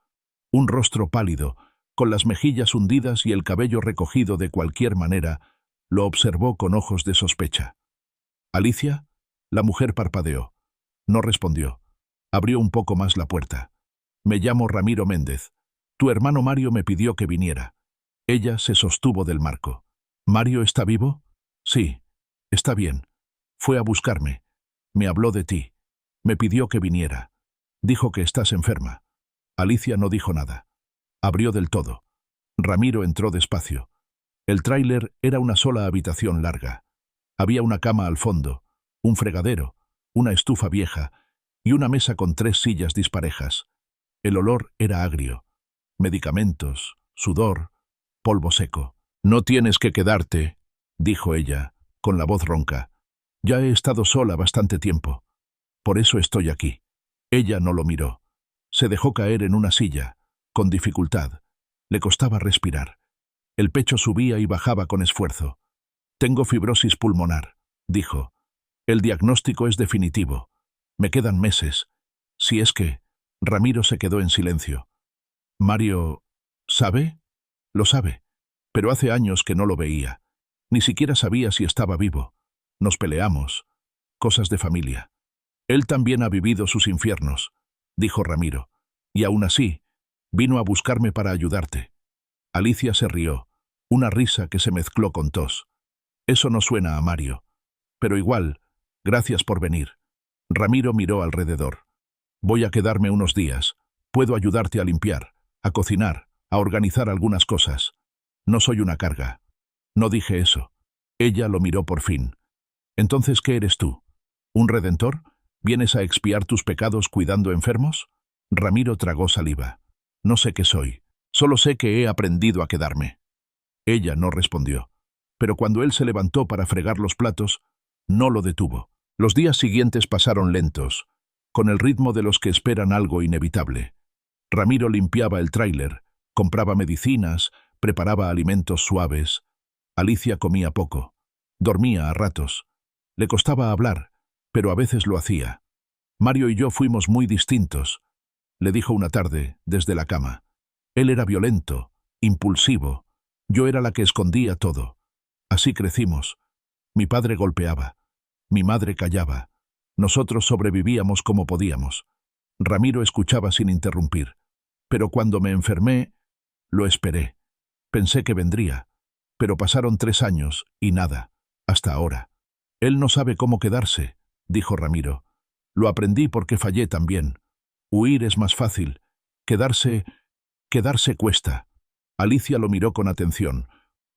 Un rostro pálido, con las mejillas hundidas y el cabello recogido de cualquier manera, lo observó con ojos de sospecha. ¿Alicia? La mujer parpadeó. No respondió. Abrió un poco más la puerta. Me llamo Ramiro Méndez. Tu hermano Mario me pidió que viniera. Ella se sostuvo del marco. ¿Mario está vivo? Sí. Está bien. Fue a buscarme. Me habló de ti. Me pidió que viniera. Dijo que estás enferma. Alicia no dijo nada. Abrió del todo. Ramiro entró despacio. El tráiler era una sola habitación larga. Había una cama al fondo, un fregadero, una estufa vieja y una mesa con 3 sillas disparejas. El olor era agrio. Medicamentos, sudor, polvo seco. No tienes que quedarte, dijo ella, con la voz ronca. Ya he estado sola bastante tiempo. Por eso estoy aquí. Ella no lo miró. Se dejó caer en una silla. con dificultad. Le costaba respirar. El pecho subía y bajaba con esfuerzo. «Tengo fibrosis pulmonar», dijo. «El diagnóstico es definitivo. Me quedan meses. Si es que...» Ramiro se quedó en silencio. «Mario... ¿sabe?» «Lo sabe. Pero hace años que no lo veía. Ni siquiera sabía si estaba vivo. Nos peleamos. Cosas de familia. Él también ha vivido sus infiernos», dijo Ramiro. «Y aún así, vino a buscarme para ayudarte». Alicia se rió, una risa que se mezcló con tos. «Eso no suena a Mario. Pero igual, gracias por venir». Ramiro miró alrededor. «Voy a quedarme unos días. Puedo ayudarte a limpiar, a cocinar, a organizar algunas cosas. No soy una carga». «No dije eso». Ella lo miró por fin. «¿Entonces qué eres tú? ¿Un redentor? ¿Vienes a expiar tus pecados cuidando enfermos?» Ramiro tragó saliva. «No sé qué soy. Solo sé que he aprendido a quedarme». Ella no respondió. Pero cuando él se levantó para fregar los platos, no lo detuvo. Los días siguientes pasaron lentos, con el ritmo de los que esperan algo inevitable. Ramiro limpiaba el tráiler, compraba medicinas, preparaba alimentos suaves. Alicia comía poco. Dormía a ratos. Le costaba hablar, pero a veces lo hacía. «Mario y yo fuimos muy distintos», le dijo una tarde, desde la cama. «Él era violento, impulsivo. Yo era la que escondía todo. Así crecimos. Mi padre golpeaba. Mi madre callaba. Nosotros sobrevivíamos como podíamos». Ramiro escuchaba sin interrumpir. «Pero cuando me enfermé, lo esperé. Pensé que vendría. Pero pasaron 3 años y nada, hasta ahora». «Él no sabe cómo quedarse», dijo Ramiro. «Lo aprendí porque fallé también. Huir es más fácil. Quedarse cuesta». Alicia lo miró con atención.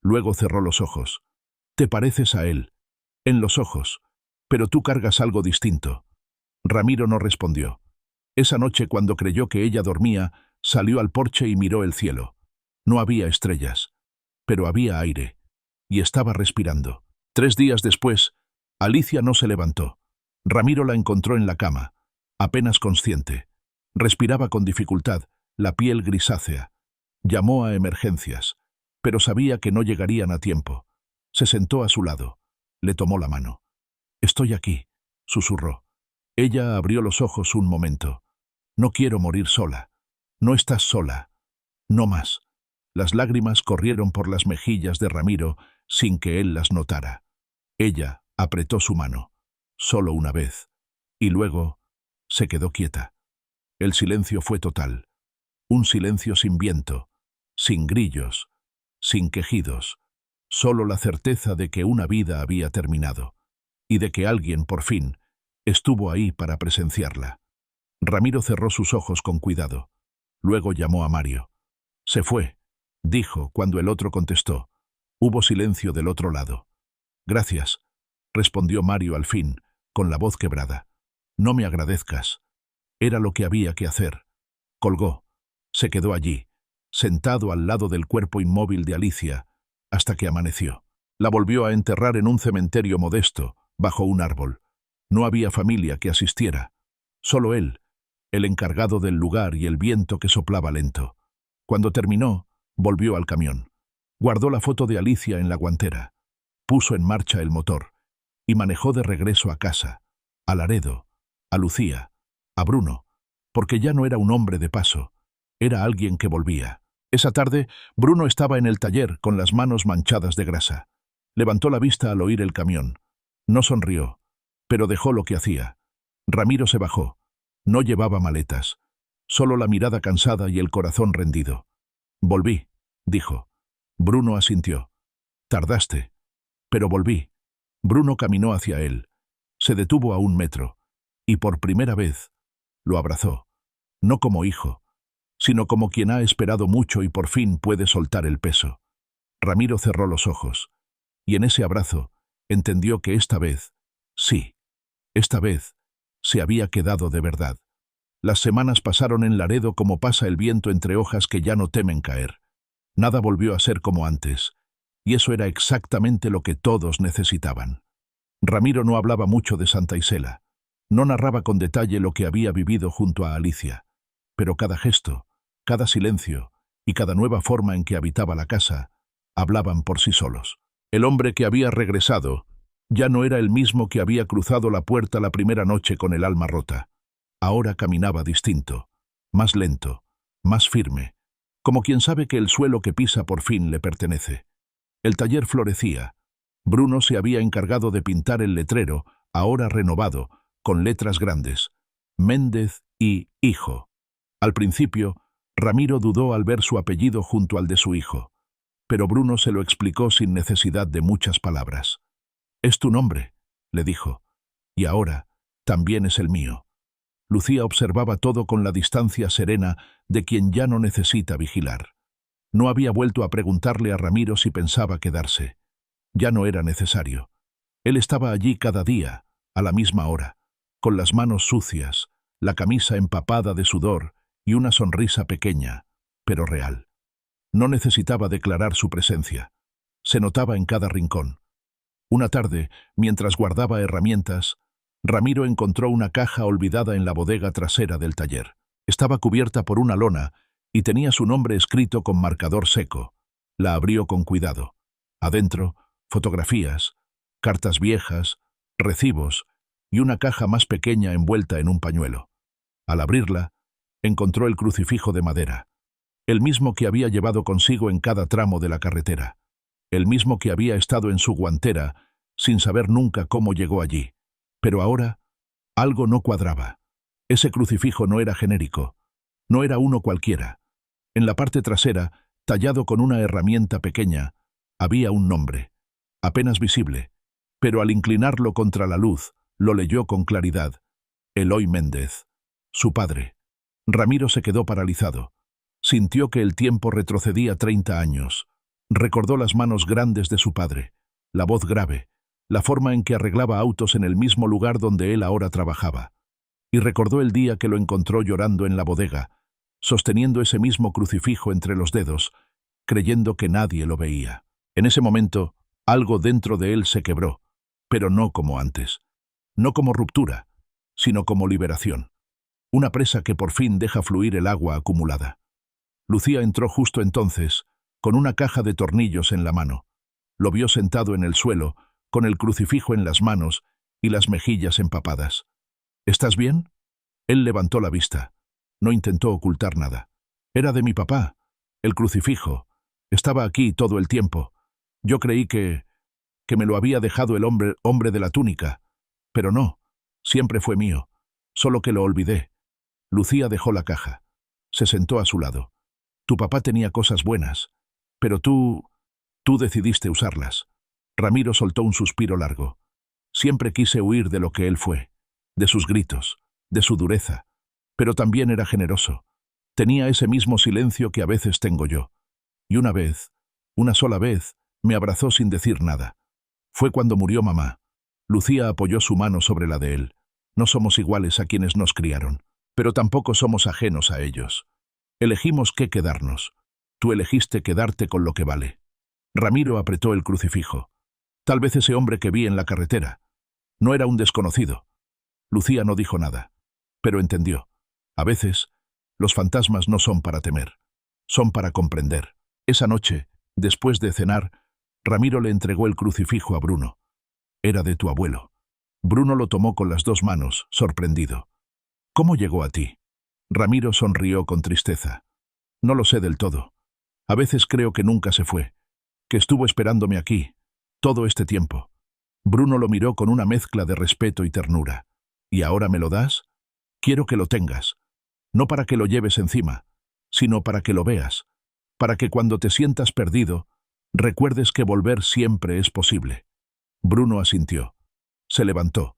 Luego cerró los ojos. «Te pareces a él. En los ojos. Pero tú cargas algo distinto». Ramiro no respondió. Esa noche, cuando creyó que ella dormía, salió al porche y miró el cielo. No había estrellas, pero había aire, y estaba respirando. 3 días después, Alicia no se levantó. Ramiro la encontró en la cama, apenas consciente. Respiraba con dificultad, la piel grisácea. Llamó a emergencias, pero sabía que no llegarían a tiempo. Se sentó a su lado. Le tomó la mano. «Estoy aquí», susurró. Ella abrió los ojos un momento. «No quiero morir sola». «No estás sola. No más». Las lágrimas corrieron por las mejillas de Ramiro sin que él las notara. Ella apretó su mano, solo una vez, y luego se quedó quieta. El silencio fue total. Un silencio sin viento, sin grillos, sin quejidos. Solo la certeza de que una vida había terminado, y de que alguien, por fin, estuvo ahí para presenciarla. Ramiro cerró sus ojos con cuidado. Luego llamó a Mario. «Se fue», dijo cuando el otro contestó. Hubo silencio del otro lado. «Gracias», respondió Mario al fin, con la voz quebrada. «No me agradezcas. Era lo que había que hacer». Colgó. Se quedó allí, sentado al lado del cuerpo inmóvil de Alicia, hasta que amaneció. La volvió a enterrar en un cementerio modesto, bajo un árbol. No había familia que asistiera. Solo él, el encargado del lugar, y el viento que soplaba lento. Cuando terminó, volvió al camión. Guardó la foto de Alicia en la guantera. Puso en marcha el motor y manejó de regreso a casa, a Laredo, a Lucía, a Bruno, porque ya no era un hombre de paso, era alguien que volvía. Esa tarde, Bruno estaba en el taller con las manos manchadas de grasa. Levantó la vista al oír el camión. No sonrió, pero dejó lo que hacía. Ramiro se bajó. No llevaba maletas, solo la mirada cansada y el corazón rendido. «Volví», dijo. Bruno asintió. «Tardaste». «Pero volví». Bruno caminó hacia él. Se detuvo a 1 metro, y por primera vez lo abrazó. No como hijo, sino como quien ha esperado mucho y por fin puede soltar el peso. Ramiro cerró los ojos, y en ese abrazo entendió que esta vez, sí, esta vez, se había quedado de verdad. Las semanas pasaron en Laredo como pasa el viento entre hojas que ya no temen caer. Nada volvió a ser como antes, y eso era exactamente lo que todos necesitaban. Ramiro no hablaba mucho de Santa Isela, no narraba con detalle lo que había vivido junto a Alicia, pero cada gesto, cada silencio y cada nueva forma en que habitaba la casa hablaban por sí solos. El hombre que había regresado ya no era el mismo que había cruzado la puerta la primera noche con el alma rota. Ahora caminaba distinto, más lento, más firme, como quien sabe que el suelo que pisa por fin le pertenece. El taller florecía. Bruno se había encargado de pintar el letrero, ahora renovado, con letras grandes: Méndez y hijo. Al principio, Ramiro dudó al ver su apellido junto al de su hijo, pero Bruno se lo explicó sin necesidad de muchas palabras. «Es tu nombre», le dijo, «y ahora también es el mío». Lucía observaba todo con la distancia serena de quien ya no necesita vigilar. No había vuelto a preguntarle a Ramiro si pensaba quedarse. Ya no era necesario. Él estaba allí cada día, a la misma hora, con las manos sucias, la camisa empapada de sudor y una sonrisa pequeña, pero real. No necesitaba declarar su presencia. Se notaba en cada rincón. Una tarde, mientras guardaba herramientas, Ramiro encontró una caja olvidada en la bodega trasera del taller. Estaba cubierta por una lona y tenía su nombre escrito con marcador seco. La abrió con cuidado. Adentro, fotografías, cartas viejas, recibos y una caja más pequeña envuelta en un pañuelo. Al abrirla, encontró el crucifijo de madera, el mismo que había llevado consigo en cada tramo de la carretera, el mismo que había estado en su guantera sin saber nunca cómo llegó allí. Pero ahora, algo no cuadraba. Ese crucifijo no era genérico, no era uno cualquiera. En la parte trasera, tallado con una herramienta pequeña, había un nombre, apenas visible, pero al inclinarlo contra la luz, lo leyó con claridad: Eloy Méndez, su padre. Ramiro se quedó paralizado. Sintió que el tiempo retrocedía 30 años. Recordó las manos grandes de su padre, la voz grave, la forma en que arreglaba autos en el mismo lugar donde él ahora trabajaba. Y recordó el día que lo encontró llorando en la bodega, sosteniendo ese mismo crucifijo entre los dedos, creyendo que nadie lo veía. En ese momento, algo dentro de él se quebró, pero no como antes. No como ruptura, sino como liberación. Una presa que por fin deja fluir el agua acumulada. Lucía entró justo entonces, con una caja de tornillos en la mano. Lo vio sentado en el suelo, con el crucifijo en las manos y las mejillas empapadas. «¿Estás bien?» Él levantó la vista. No intentó ocultar nada. «Era de mi papá. El crucifijo. Estaba aquí todo el tiempo. Yo creí que me lo había dejado el hombre de la túnica. Pero no. Siempre fue mío. Solo que lo olvidé». Lucía dejó la caja. Se sentó a su lado. «Tu papá tenía cosas buenas, pero tú decidiste usarlas». Ramiro soltó un suspiro largo. «Siempre quise huir de lo que él fue, de sus gritos, de su dureza, pero también era generoso. Tenía ese mismo silencio que a veces tengo yo. Y una sola vez, me abrazó sin decir nada. Fue cuando murió mamá». Lucía apoyó su mano sobre la de él. «No somos iguales a quienes nos criaron, pero tampoco somos ajenos a ellos. Elegimos qué quedarnos. Tú elegiste quedarte con lo que vale». Ramiro apretó el crucifijo. «Tal vez ese hombre que vi en la carretera. No era un desconocido». Lucía no dijo nada, pero entendió. A veces, los fantasmas no son para temer, son para comprender. Esa noche, después de cenar, Ramiro le entregó el crucifijo a Bruno. «Era de tu abuelo». Bruno lo tomó con las dos manos, sorprendido. «¿Cómo llegó a ti?» Ramiro sonrió con tristeza. «No lo sé del todo. A veces creo que nunca se fue, que estuvo esperándome aquí, todo este tiempo». Bruno lo miró con una mezcla de respeto y ternura. «¿Y ahora me lo das? Quiero que lo tengas. No para que lo lleves encima, sino para que lo veas, para que cuando te sientas perdido, recuerdes que volver siempre es posible». Bruno asintió. Se levantó.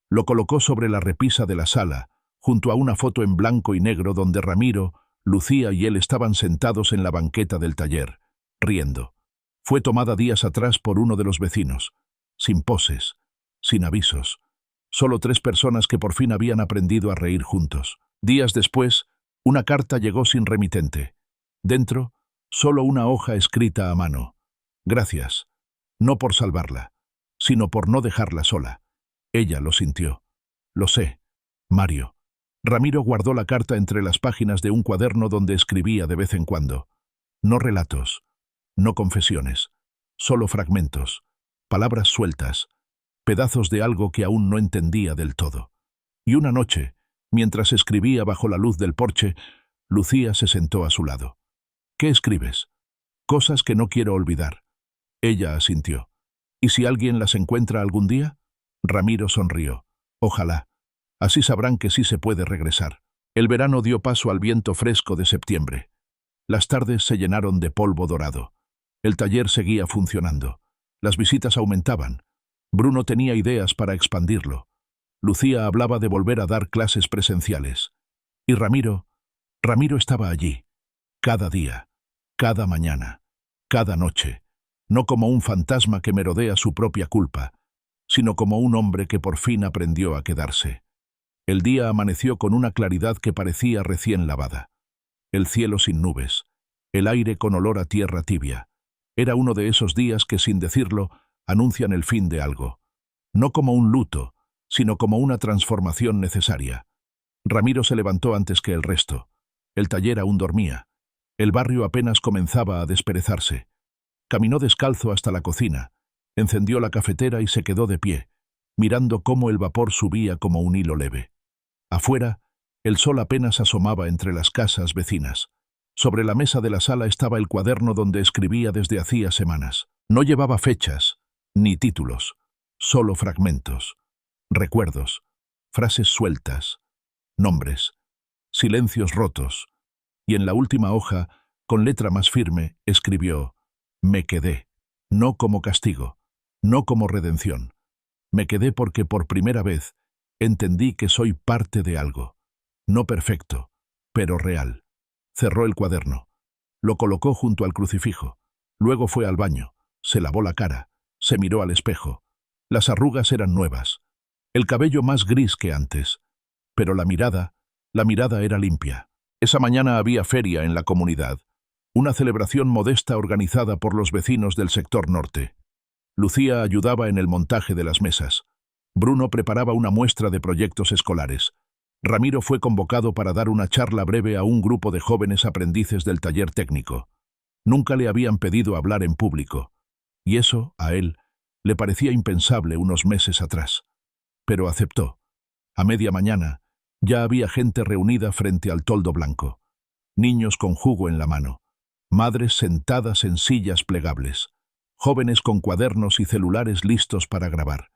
Lo colocó sobre la repisa de la sala, junto a una foto en blanco y negro donde Ramiro, Lucía y él estaban sentados en la banqueta del taller, riendo. Fue tomada días atrás por uno de los vecinos, sin poses, sin avisos. Solo 3 personas que por fin habían aprendido a reír juntos. Días después, una carta llegó sin remitente. Dentro, solo una hoja escrita a mano. «Gracias, no por salvarla, sino por no dejarla sola». Ella lo sintió. «Lo sé, Mario. Ramiro guardó la carta entre las páginas de un cuaderno donde escribía de vez en cuando. No relatos, no confesiones, solo fragmentos, palabras sueltas, pedazos de algo que aún no entendía del todo. Y una noche, mientras escribía bajo la luz del porche, Lucía se sentó a su lado. «¿Qué escribes?» «Cosas que no quiero olvidar». Ella asintió. «¿Y si alguien las encuentra algún día?» Ramiro sonrió. «Ojalá. Así sabrán que sí se puede regresar». El verano dio paso al viento fresco de septiembre. Las tardes se llenaron de polvo dorado. El taller seguía funcionando. Las visitas aumentaban. Bruno tenía ideas para expandirlo. Lucía hablaba de volver a dar clases presenciales. Y Ramiro estaba allí. Cada día, cada mañana, cada noche. No como un fantasma que merodea su propia culpa, sino como un hombre que por fin aprendió a quedarse. El día amaneció con una claridad que parecía recién lavada. El cielo sin nubes, el aire con olor a tierra tibia. Era uno de esos días que, sin decirlo, anuncian el fin de algo. No como un luto, sino como una transformación necesaria. Ramiro se levantó antes que el resto. El taller aún dormía. El barrio apenas comenzaba a desperezarse. Caminó descalzo hasta la cocina, encendió la cafetera y se quedó de pie, mirando cómo el vapor subía como un hilo leve. Afuera, el sol apenas asomaba entre las casas vecinas. Sobre la mesa de la sala estaba el cuaderno donde escribía desde hacía semanas. No llevaba fechas, ni títulos, solo fragmentos, recuerdos, frases sueltas, nombres, silencios rotos. Y en la última hoja, con letra más firme, escribió: «Me quedé, no como castigo, no como redención. Me quedé porque por primera vez entendí que soy parte de algo, no perfecto, pero real». Cerró el cuaderno. Lo colocó junto al crucifijo. Luego fue al baño, se lavó la cara, se miró al espejo. Las arrugas eran nuevas, el cabello más gris que antes, pero la mirada era limpia. Esa mañana había feria en la comunidad, una celebración modesta organizada por los vecinos del sector norte. Lucía ayudaba en el montaje de las mesas. Bruno preparaba una muestra de proyectos escolares. Ramiro fue convocado para dar una charla breve a un grupo de jóvenes aprendices del taller técnico. Nunca le habían pedido hablar en público, y eso, a él, le parecía impensable unos meses atrás. Pero aceptó. A media mañana, ya había gente reunida frente al toldo blanco. Niños con jugo en la mano, madres sentadas en sillas plegables, jóvenes con cuadernos y celulares listos para grabar.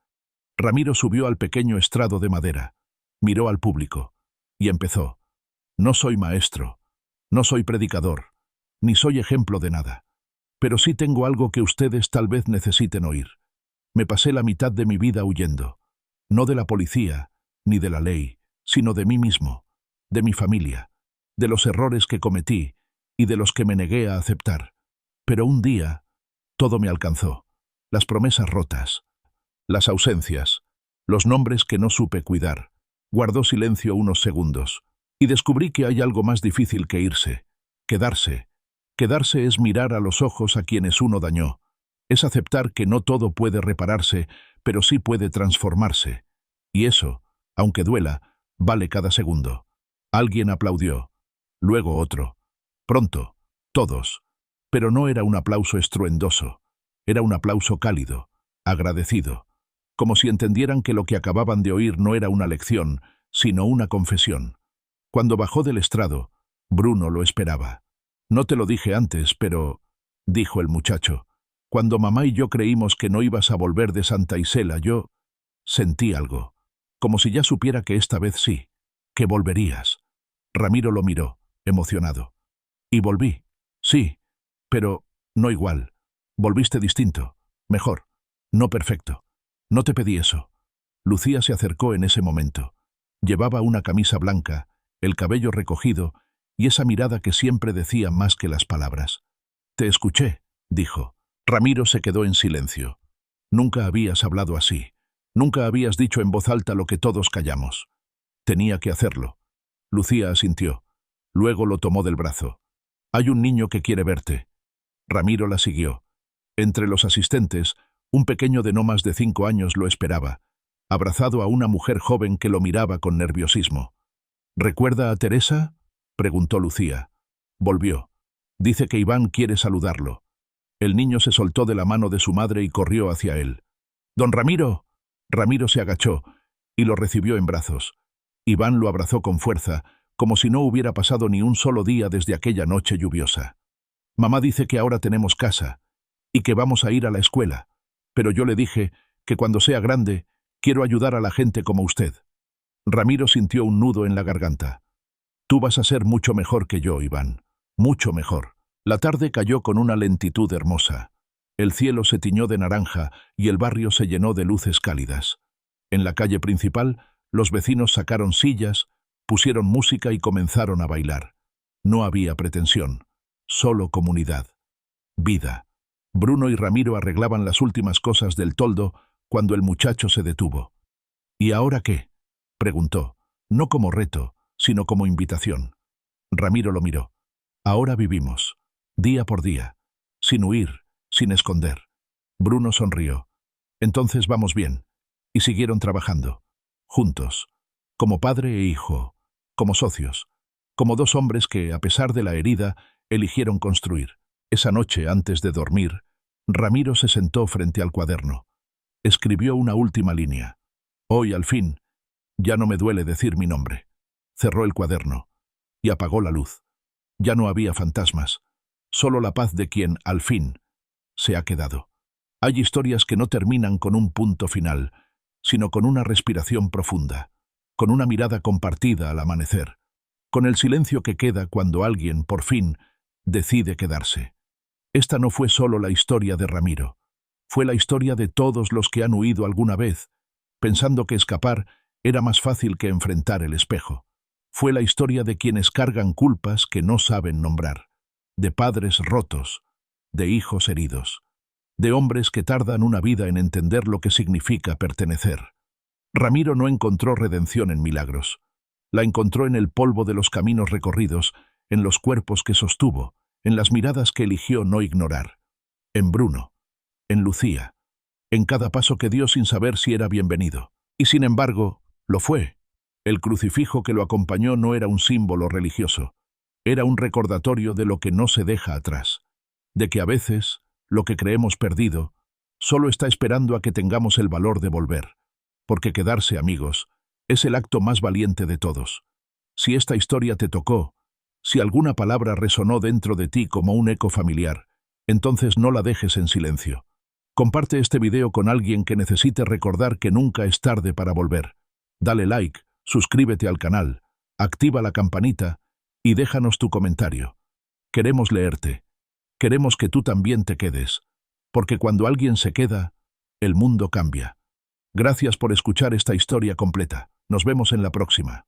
Ramiro subió al pequeño estrado de madera, miró al público, y empezó: «No soy maestro, no soy predicador, ni soy ejemplo de nada, pero sí tengo algo que ustedes tal vez necesiten oír. Me pasé la mitad de mi vida huyendo, no de la policía, ni de la ley, sino de mí mismo, de mi familia, de los errores que cometí y de los que me negué a aceptar. Pero un día, todo me alcanzó, las promesas rotas, las ausencias, los nombres que no supe cuidar». Guardó silencio unos segundos, y descubrí que hay algo más difícil que irse: quedarse. Quedarse es mirar a los ojos a quienes uno dañó. Es aceptar que no todo puede repararse, pero sí puede transformarse. Y eso, aunque duela, vale cada segundo. Alguien aplaudió. Luego otro. Pronto, todos. Pero no era un aplauso estruendoso. Era un aplauso cálido, agradecido. Como si entendieran que lo que acababan de oír no era una lección, sino una confesión. Cuando bajó del estrado, Bruno lo esperaba. «No te lo dije antes, pero», dijo el muchacho, «cuando mamá y yo creímos que no ibas a volver de Santa Isela, yo sentí algo, como si ya supiera que esta vez sí, que volverías». Ramiro lo miró, emocionado. «Y volví, sí, pero no igual. Volviste distinto, mejor, no perfecto. No te pedí eso». Lucía se acercó en ese momento. Llevaba una camisa blanca, el cabello recogido y esa mirada que siempre decía más que las palabras. «Te escuché», dijo. Ramiro se quedó en silencio. «Nunca habías hablado así. Nunca habías dicho en voz alta lo que todos callamos». «Tenía que hacerlo». Lucía asintió. Luego lo tomó del brazo. «Hay un niño que quiere verte». Ramiro la siguió. Entre los asistentes, un pequeño de no más de 5 años lo esperaba, abrazado a una mujer joven que lo miraba con nerviosismo. ¿Recuerda a Teresa? Preguntó Lucía. Volvió. Dice que Iván quiere saludarlo. El niño se soltó de la mano de su madre y corrió hacia él. ¡Don Ramiro! Ramiro se agachó y lo recibió en brazos. Iván lo abrazó con fuerza, como si no hubiera pasado ni un solo día desde aquella noche lluviosa. Mamá dice que ahora tenemos casa y que vamos a ir a la escuela, pero yo le dije que cuando sea grande quiero ayudar a la gente como usted. Ramiro sintió un nudo en la garganta. Tú vas a ser mucho mejor que yo, Iván. Mucho mejor. La tarde cayó con una lentitud hermosa. El cielo se tiñó de naranja y el barrio se llenó de luces cálidas. En la calle principal, los vecinos sacaron sillas, pusieron música y comenzaron a bailar. No había pretensión, solo comunidad. Vida. Bruno y Ramiro arreglaban las últimas cosas del toldo cuando el muchacho se detuvo. ¿Y ahora qué?, preguntó, no como reto, sino como invitación. Ramiro lo miró. Ahora vivimos, día por día, sin huir, sin esconder. Bruno sonrió. Entonces vamos bien. Y siguieron trabajando, juntos, como padre e hijo, como socios, como dos hombres que, a pesar de la herida, eligieron construir. Esa noche, antes de dormir, Ramiro se sentó frente al cuaderno. Escribió una última línea. Hoy, al fin, ya no me duele decir mi nombre. Cerró el cuaderno y apagó la luz. Ya no había fantasmas, solo la paz de quien, al fin, se ha quedado. Hay historias que no terminan con un punto final, sino con una respiración profunda, con una mirada compartida al amanecer, con el silencio que queda cuando alguien, por fin, decide quedarse. Esta no fue solo la historia de Ramiro, fue la historia de todos los que han huido alguna vez, pensando que escapar era más fácil que enfrentar el espejo. Fue la historia de quienes cargan culpas que no saben nombrar, de padres rotos, de hijos heridos, de hombres que tardan una vida en entender lo que significa pertenecer. Ramiro no encontró redención en milagros. La encontró en el polvo de los caminos recorridos, en los cuerpos que sostuvo, en las miradas que eligió no ignorar. En Bruno, en Lucía, en cada paso que dio sin saber si era bienvenido. Y sin embargo, lo fue. El crucifijo que lo acompañó no era un símbolo religioso, era un recordatorio de lo que no se deja atrás, de que a veces lo que creemos perdido solo está esperando a que tengamos el valor de volver, porque quedarse, amigos, es el acto más valiente de todos. Si esta historia te tocó, si alguna palabra resonó dentro de ti como un eco familiar, entonces no la dejes en silencio. Comparte este video con alguien que necesite recordar que nunca es tarde para volver. Dale like, suscríbete al canal, activa la campanita y déjanos tu comentario. Queremos leerte. Queremos que tú también te quedes, porque cuando alguien se queda, el mundo cambia. Gracias por escuchar esta historia completa. Nos vemos en la próxima.